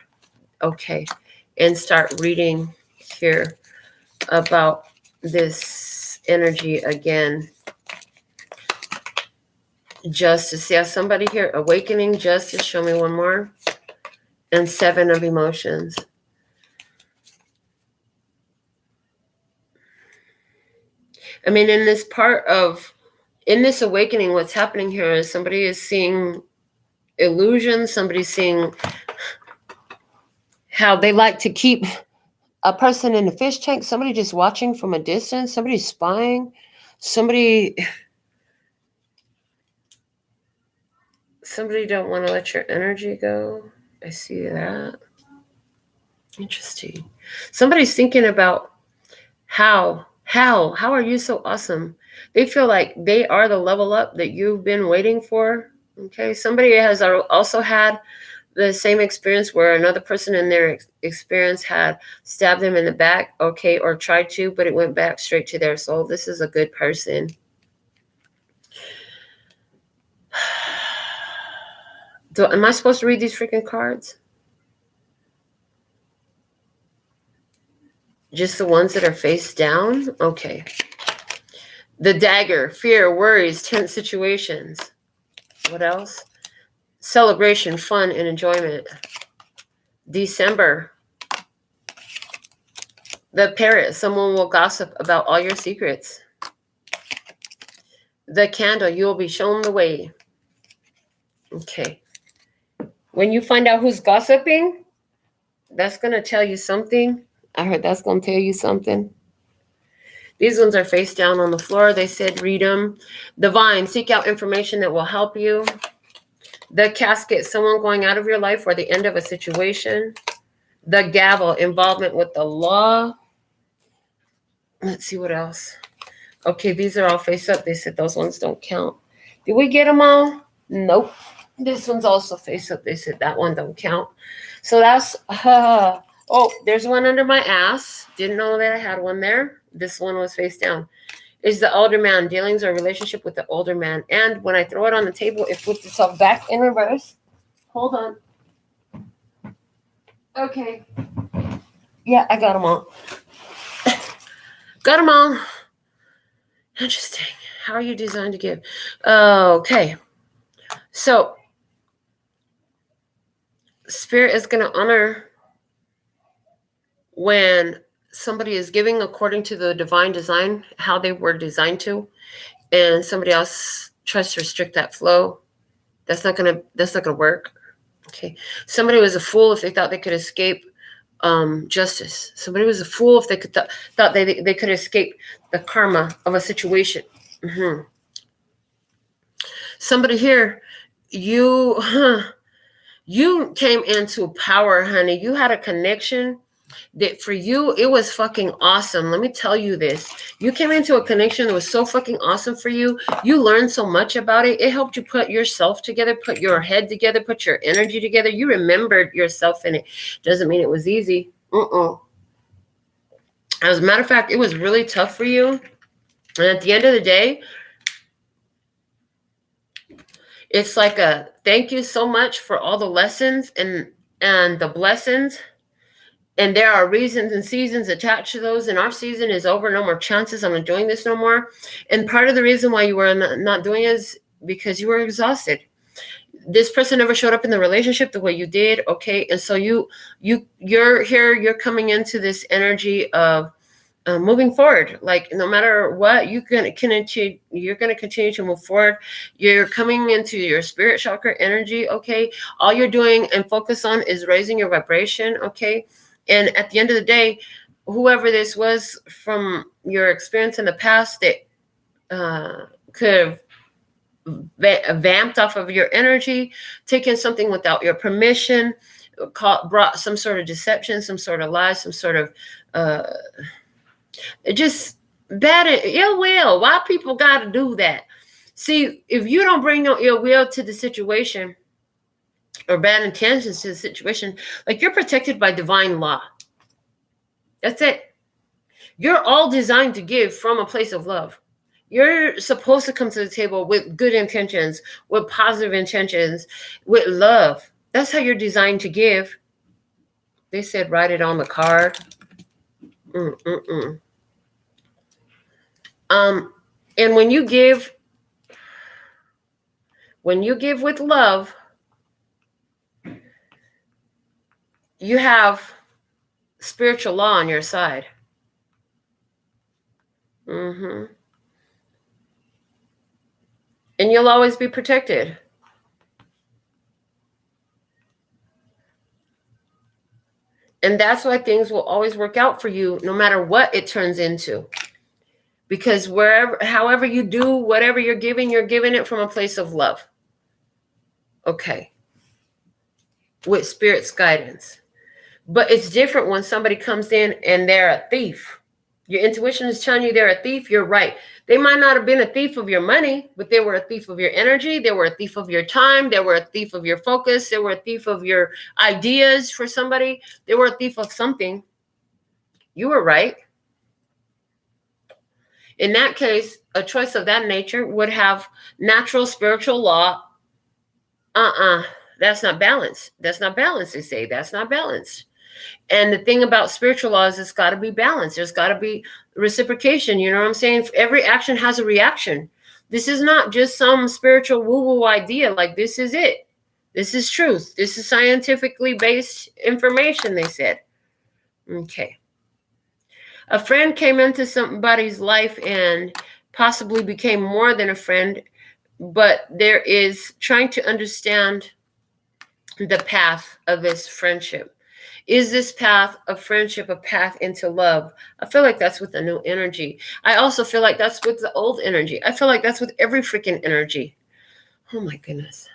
okay, and start reading here about this energy again. Justice. Yeah, somebody here, awakening, justice. Show me one more. And 7 of emotions. I mean, in this awakening, what's happening here is somebody is seeing illusions. Somebody's seeing how they like to keep a person in a fish tank. Somebody just watching from a distance. Somebody spying. Somebody don't want to let your energy go. I see that. Interesting. Somebody's thinking about how are you so awesome? They feel like they are the level up that you've been waiting for. Okay. Somebody has also had the same experience where another person in their experience had stabbed them in the back, okay, or tried to, but it went back straight to their soul. This is a good person. Am I supposed to read these freaking cards? Just the ones that are face down? Okay. The dagger, fear, worries, tense situations. What else? Celebration, fun, and enjoyment. December. The parrot, someone will gossip about all your secrets. The candle, you will be shown the way. Okay. When you find out who's gossiping, that's going to tell you something. I heard that's going to tell you something. These ones are face down on the floor. They said read them. Divine, seek out information that will help you. The casket, someone going out of your life or the end of a situation. The gavel, involvement with the law. Let's see what else. Okay, these are all face up. They said those ones don't count. Did we get them all? Nope. This one's also face up. They said that one don't count. So that's, oh, there's one under my ass. Didn't know that I had one there. This one was face down. Is the older man, dealings or relationship with the older man. And when I throw it on the table, it flips itself back in reverse. Hold on. Okay. Yeah, I got them all. Got them all. Interesting. How are you designed to give? Okay. So, Spirit is going to honor when somebody is giving according to the divine design, how they were designed to, and somebody else tries to restrict that flow. That's not gonna work. Okay. Somebody was a fool if they thought they could escape justice. Somebody was a fool if they could thought they could escape the karma of a situation. Mm-hmm. Somebody here, you came into power, honey. You had a connection that for you, it was fucking awesome. Let me tell you this. You came into a connection that was so fucking awesome for you. You learned so much about it. It helped you put yourself together, put your head together, put your energy together. You remembered yourself in it. Doesn't mean it was easy. As a matter of fact, it was really tough for you. And at the end of the day, it's like a thank you so much for all the lessons and the blessings. And there are reasons and seasons attached to those. And our season is over. No more chances. I'm not doing this no more. And part of the reason why you were not doing it is because you were exhausted. This person never showed up in the relationship the way you did. Okay. And so you're here, you're coming into this energy of moving forward. Like no matter what, you're going to continue to move forward. You're coming into your spirit chakra energy. Okay. All you're doing and focus on is raising your vibration. Okay. And at the end of the day, whoever this was from your experience in the past that could have vamped off of your energy, taken something without your permission, brought some sort of deception, some sort of lie, some sort of just bad ill will. Why people got to do that? See, if you don't bring no ill will to the situation, or bad intentions to the situation, like you're protected by divine law. That's it. You're all designed to give from a place of love. You're supposed to come to the table with good intentions, with positive intentions, with love. That's how you're designed to give. They said write it on the card. And when you give with love, you have spiritual law on your side. And you'll always be protected. And that's why things will always work out for you, no matter what it turns into. Because however you do, whatever you're giving it from a place of love. Okay. With spirit's guidance. But it's different when somebody comes in and they're a thief. Your intuition is telling you they're a thief. You're right. They might not have been a thief of your money, but they were a thief of your energy. They were a thief of your time. They were a thief of your focus. They were a thief of your ideas for somebody. They were a thief of something. You were right. In that case, a choice of that nature would have natural spiritual law. That's not balanced. That's not balanced, they say. That's not balanced. And the thing about spiritual law is it's got to be balanced. There's got to be reciprocation. You know what I'm saying? Every action has a reaction. This is not just some spiritual woo-woo idea. Like, this is it. This is truth. This is scientifically based information, they said. Okay. A friend came into somebody's life and possibly became more than a friend, but there is trying to understand the path of this friendship. Is this path of friendship a path into love? I feel like that's with the new energy. I also feel like that's with the old energy. I feel like that's with every freaking energy. Oh my goodness.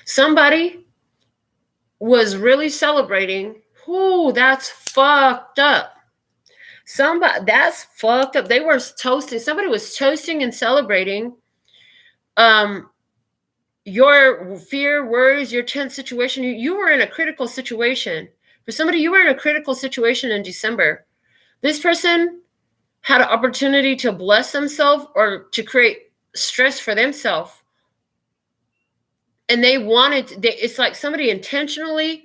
Somebody was really celebrating. Ooh, that's fucked up. That's fucked up. They were toasting. Somebody was toasting and celebrating your fear, worries, your tense situation. You were in a critical situation. For somebody, you were in a critical situation in December. This person had an opportunity to bless themselves or to create stress for themselves. And they wanted, it's like somebody intentionally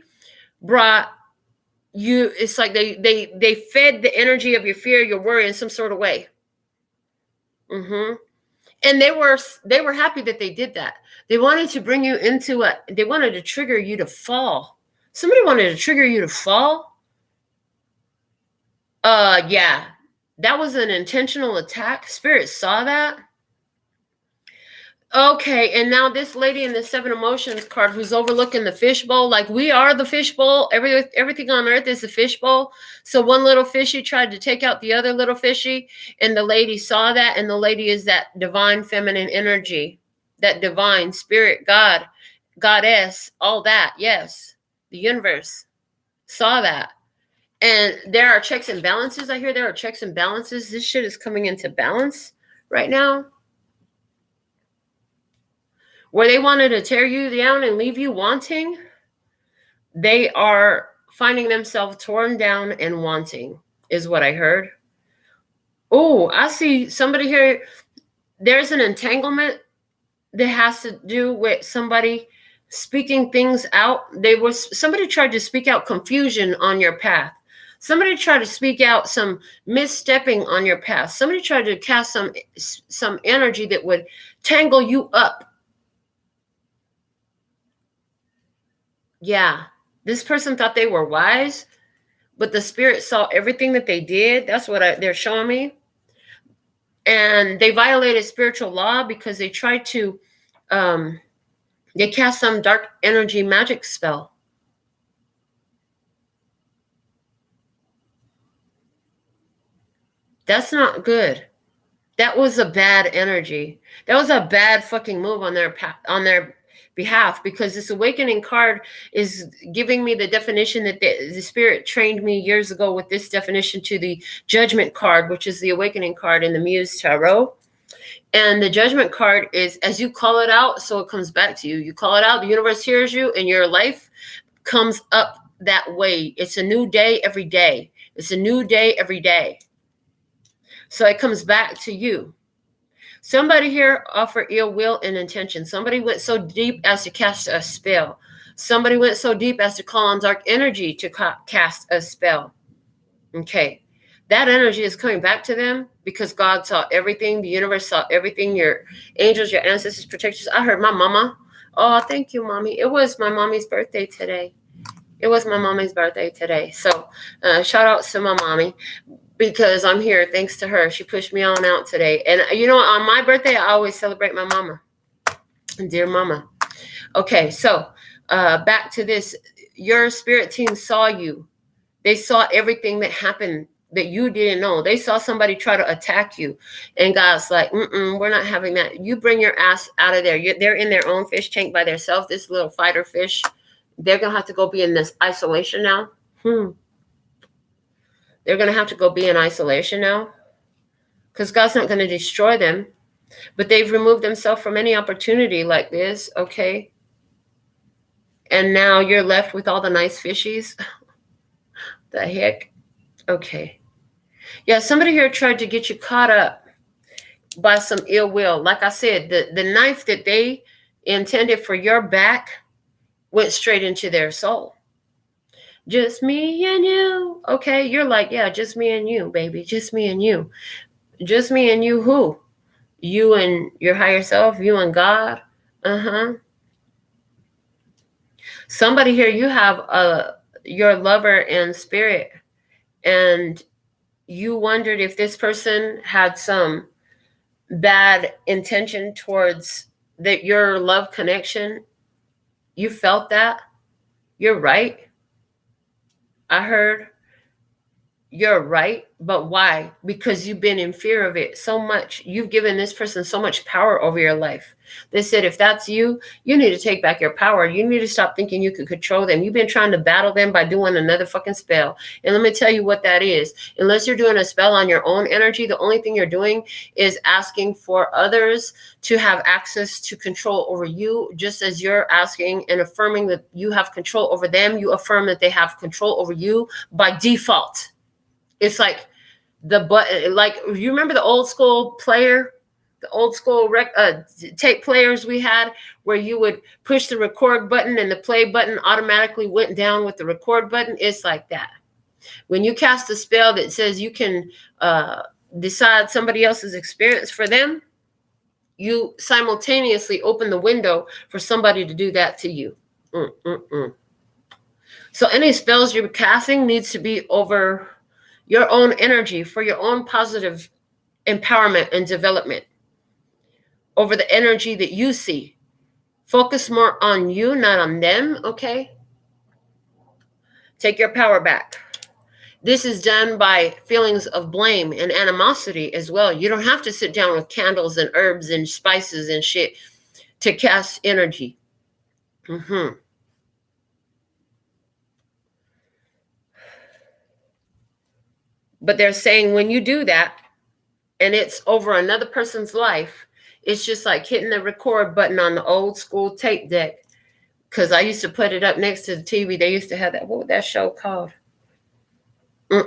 brought you, it's like they fed the energy of your fear, your worry in some sort of way. And they were happy that they did that. They wanted to bring you into they wanted to trigger you to fall. Somebody wanted to trigger you to fall. Yeah, that was an intentional attack. Spirit saw that. Okay, and now this lady in the 7 Emotions card who's overlooking the fishbowl, like we are the fishbowl. Everything on earth is a fishbowl. So one little fishy tried to take out the other little fishy, and the lady saw that, and the lady is that divine feminine energy, that divine spirit, God, goddess, all that. Yes, the universe saw that. And there are checks and balances. I hear there are checks and balances. This shit is coming into balance right now. Where they wanted to tear you down and leave you wanting, they are finding themselves torn down and wanting, is what I heard. Oh, I see somebody here. There's an entanglement that has to do with somebody speaking things out. Somebody tried to speak out confusion on your path. Somebody tried to speak out some misstepping on your path. Somebody tried to cast some energy that would tangle you up. Yeah, this person thought they were wise, but the spirit saw everything that they did. That's what they're showing me. And they violated spiritual law because they tried to, they cast some dark energy magic spell. That's not good. That was a bad energy. That was a bad fucking move on their behalf, because this awakening card is giving me the definition that the spirit trained me years ago with this definition to the judgment card, which is the awakening card in the Muse Tarot. And the judgment card is, as you call it out, so it comes back to you. You call it out, the universe hears you, and your life comes up that way. It's a new day every day. It's a new day every day. So it comes back to you. Somebody here offered ill will and intention. Somebody went so deep as to cast a spell. Somebody went so deep as to call on dark energy to cast a spell. Okay. That energy is coming back to them because God saw everything. The universe saw everything. Your angels, your ancestors, protectors. I heard my mama. Oh, thank you, mommy. It was my mommy's birthday today. So shout out to my mommy, because I'm here thanks to her. She pushed me on out today. And you know, on my birthday, I always celebrate my mama. Dear mama. Okay, so back to this. Your spirit team saw you. They saw everything that happened that you didn't know. They saw somebody try to attack you. And God's like, we're not having that. You bring your ass out of there. They're in their own fish tank by themselves. This little fighter fish. They're going to have to go be in this isolation now. They're going to have to go be in isolation now, because God's not going to destroy them, but they've removed themselves from any opportunity like this, okay? And now you're left with all the nice fishies. The heck? Okay. Yeah, somebody here tried to get you caught up by some ill will. Like I said, the knife that they intended for your back went straight into their soul. Just me and you. Okay, you're like, yeah, just me and you, baby. Just me and you. Just me and you who? You and your higher self, you and God. Somebody here, you have your lover in spirit, and you wondered if this person had some bad intention towards your love connection. You felt that. You're right. I heard you're right, but why? Because you've been in fear of it so much. You've given this person so much power over your life. They said, if that's you, you need to take back your power. You need to stop thinking you could control them. You've been trying to battle them by doing another fucking spell. And let me tell you what that is. Unless you're doing a spell on your own energy, the only thing you're doing is asking for others to have access to control over you. Just as you're asking and affirming that you have control over them, you affirm that they have control over you by default. It's like the button, like you remember the old school player, the old school tape players we had, where you would push the record button and the play button automatically went down with the record button. It's like that. When you cast a spell that says you can decide somebody else's experience for them, you simultaneously open the window for somebody to do that to you. So any spells you're casting needs to be over your own energy, for your own positive empowerment and development, over the energy that you see. Focus more on you, not on them, okay? Take your power back. This is done by feelings of blame and animosity as well. You don't have to sit down with candles and herbs and spices and shit to cast energy. But they're saying when you do that and it's over another person's life, it's just like hitting the record button on the old school tape deck. Because I used to put it up next to the TV. They used to have that. What was that show called? I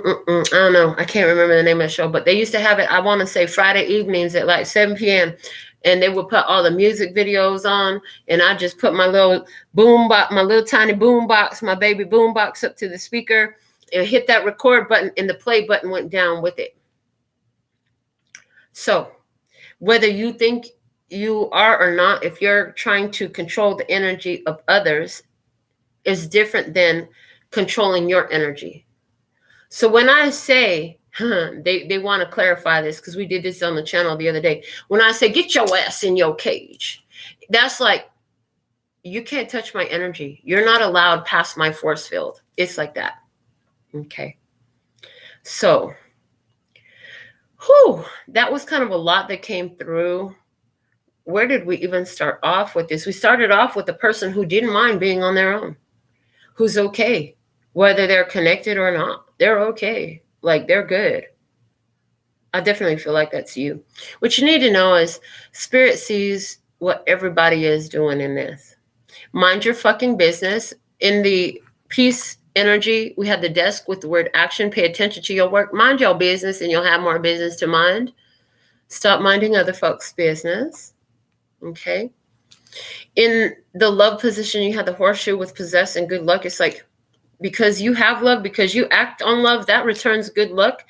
don't know. I can't remember the name of the show. But they used to have it, I want to say, Friday evenings at like 7 p.m. And they would put all the music videos on. And I just put my little boom box, my little tiny boom box, my baby boom box up to the speaker. And hit that record button, and the play button went down with it. So whether you think you are or not, if you're trying to control the energy of others, is different than controlling your energy. So when I say, they want to clarify this because we did this on the channel the other day. When I say, get your ass in your cage, that's like, you can't touch my energy. You're not allowed past my force field. It's like that. Okay, so, that was kind of a lot that came through. Where did we even start off with this? We started off with a person who didn't mind being on their own, who's okay, whether they're connected or not. They're okay, like they're good. I definitely feel like that's you. What you need to know is Spirit sees what everybody is doing in this. Mind your fucking business. In the peace energy, we had the desk with the word action. Pay attention to your work. Mind your business and you'll have more business to mind. Stop minding other folks' business. Okay. In the love position, you had the horseshoe with possess and good luck. It's like, because you have love, because you act on love, that returns good luck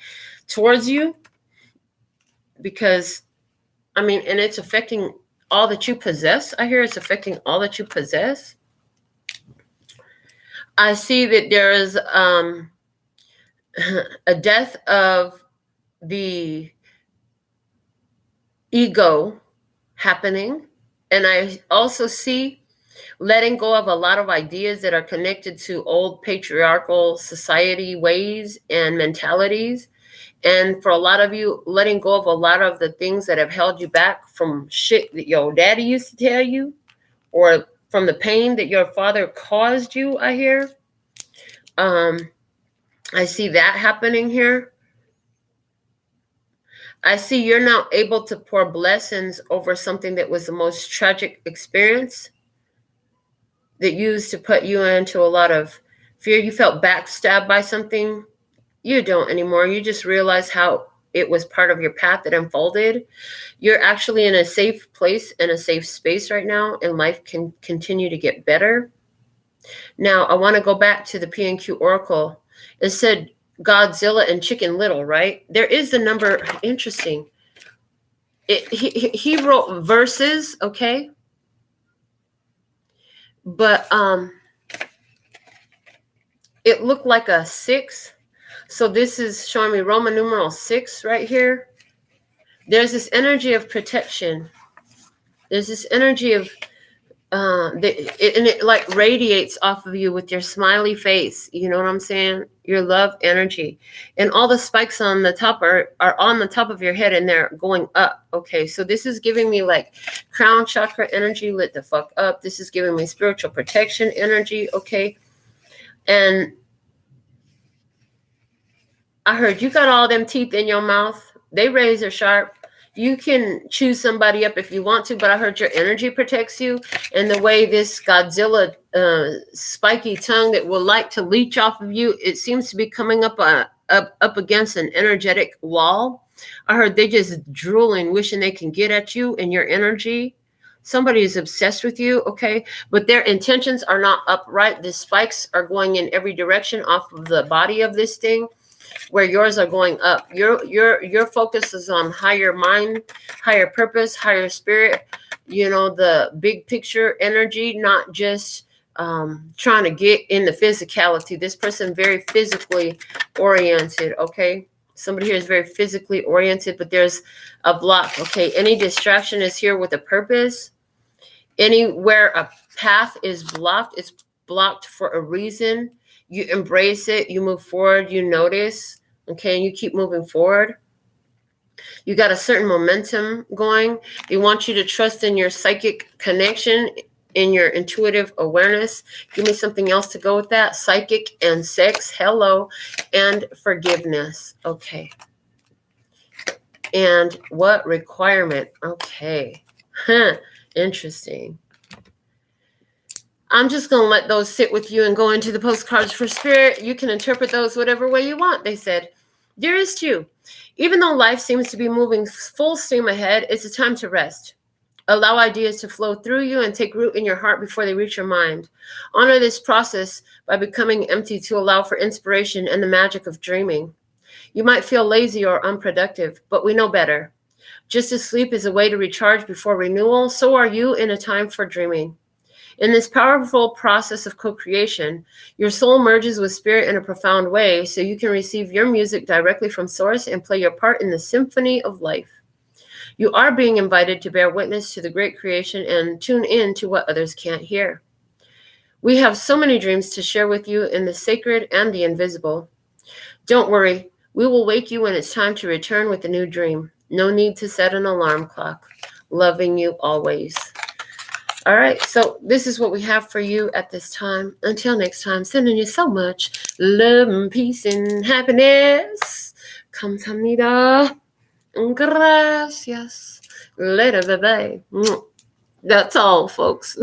towards you. Because, I mean, and it's affecting all that you possess. I hear it's affecting all that you possess. I see that there is a death of the ego happening. And I also see letting go of a lot of ideas that are connected to old patriarchal society ways and mentalities. And for a lot of you, letting go of a lot of the things that have held you back from shit that your daddy used to tell you, or from the pain that your father caused you, I hear. I see that happening here. I see you're now able to pour blessings over something that was the most tragic experience that used to put you into a lot of fear. You felt backstabbed by something. You don't anymore. You just realize how it was part of your path that unfolded. You're actually in a safe place and a safe space right now, and life can continue to get better. Now, I want to go back to the PNQ Oracle. It said Godzilla and Chicken Little, right? There is the number. Interesting. He wrote verses, okay? But it looked like a 6. So this is showing me Roman numeral 6 right here. There's this energy of protection. There's this energy of and it like radiates off of you with your smiley face. You know what I'm saying? Your love energy. And all the spikes on the top are on the top of your head, and they're going up. Okay, so this is giving me like crown chakra energy, lit the fuck up. This is giving me spiritual protection energy. Okay. And I heard you got all them teeth in your mouth. They razor sharp. You can chew somebody up if you want to, but I heard your energy protects you. And the way this Godzilla spiky tongue that will like to leech off of you, it seems to be coming up against an energetic wall. I heard they just drooling, wishing they can get at you and your energy. Somebody is obsessed with you, okay? But their intentions are not upright. The spikes are going in every direction off of the body of this thing, where yours are going up. Your focus is on higher mind, higher purpose, higher spirit, you know, the big picture energy, not just trying to get in the physicality. This person very physically oriented, okay? Somebody here is very physically oriented, but there's a block, okay? Any distraction is here with a purpose. Anywhere a path is blocked, it's blocked for a reason. You embrace it, you move forward, you notice, okay, and you keep moving forward. You got a certain momentum going. They want you to trust in your psychic connection, in your intuitive awareness. Give me something else to go with that. Psychic and sex, hello, and forgiveness, okay. And what requirement? Okay, interesting. I'm just going to let those sit with you and go into the postcards for spirit. You can interpret those whatever way you want. They said, dearest you, even though life seems to be moving full steam ahead, it's a time to rest. Allow ideas to flow through you and take root in your heart before they reach your mind. Honor this process by becoming empty to allow for inspiration and the magic of dreaming. You might feel lazy or unproductive, but we know better. Just as sleep is a way to recharge before renewal, so are you in a time for dreaming. In this powerful process of co-creation, your soul merges with spirit in a profound way, so you can receive your music directly from source and play your part in the symphony of life. You are being invited to bear witness to the great creation and tune in to what others can't hear. We have so many dreams to share with you in the sacred and the invisible. Don't worry, we will wake you when it's time to return with a new dream. No need to set an alarm clock. Loving you always. All right, so this is what we have for you at this time. Until next time, sending you so much love and peace and happiness. Kamsahamnida. Gracias. Later, bye-bye. That's all, folks.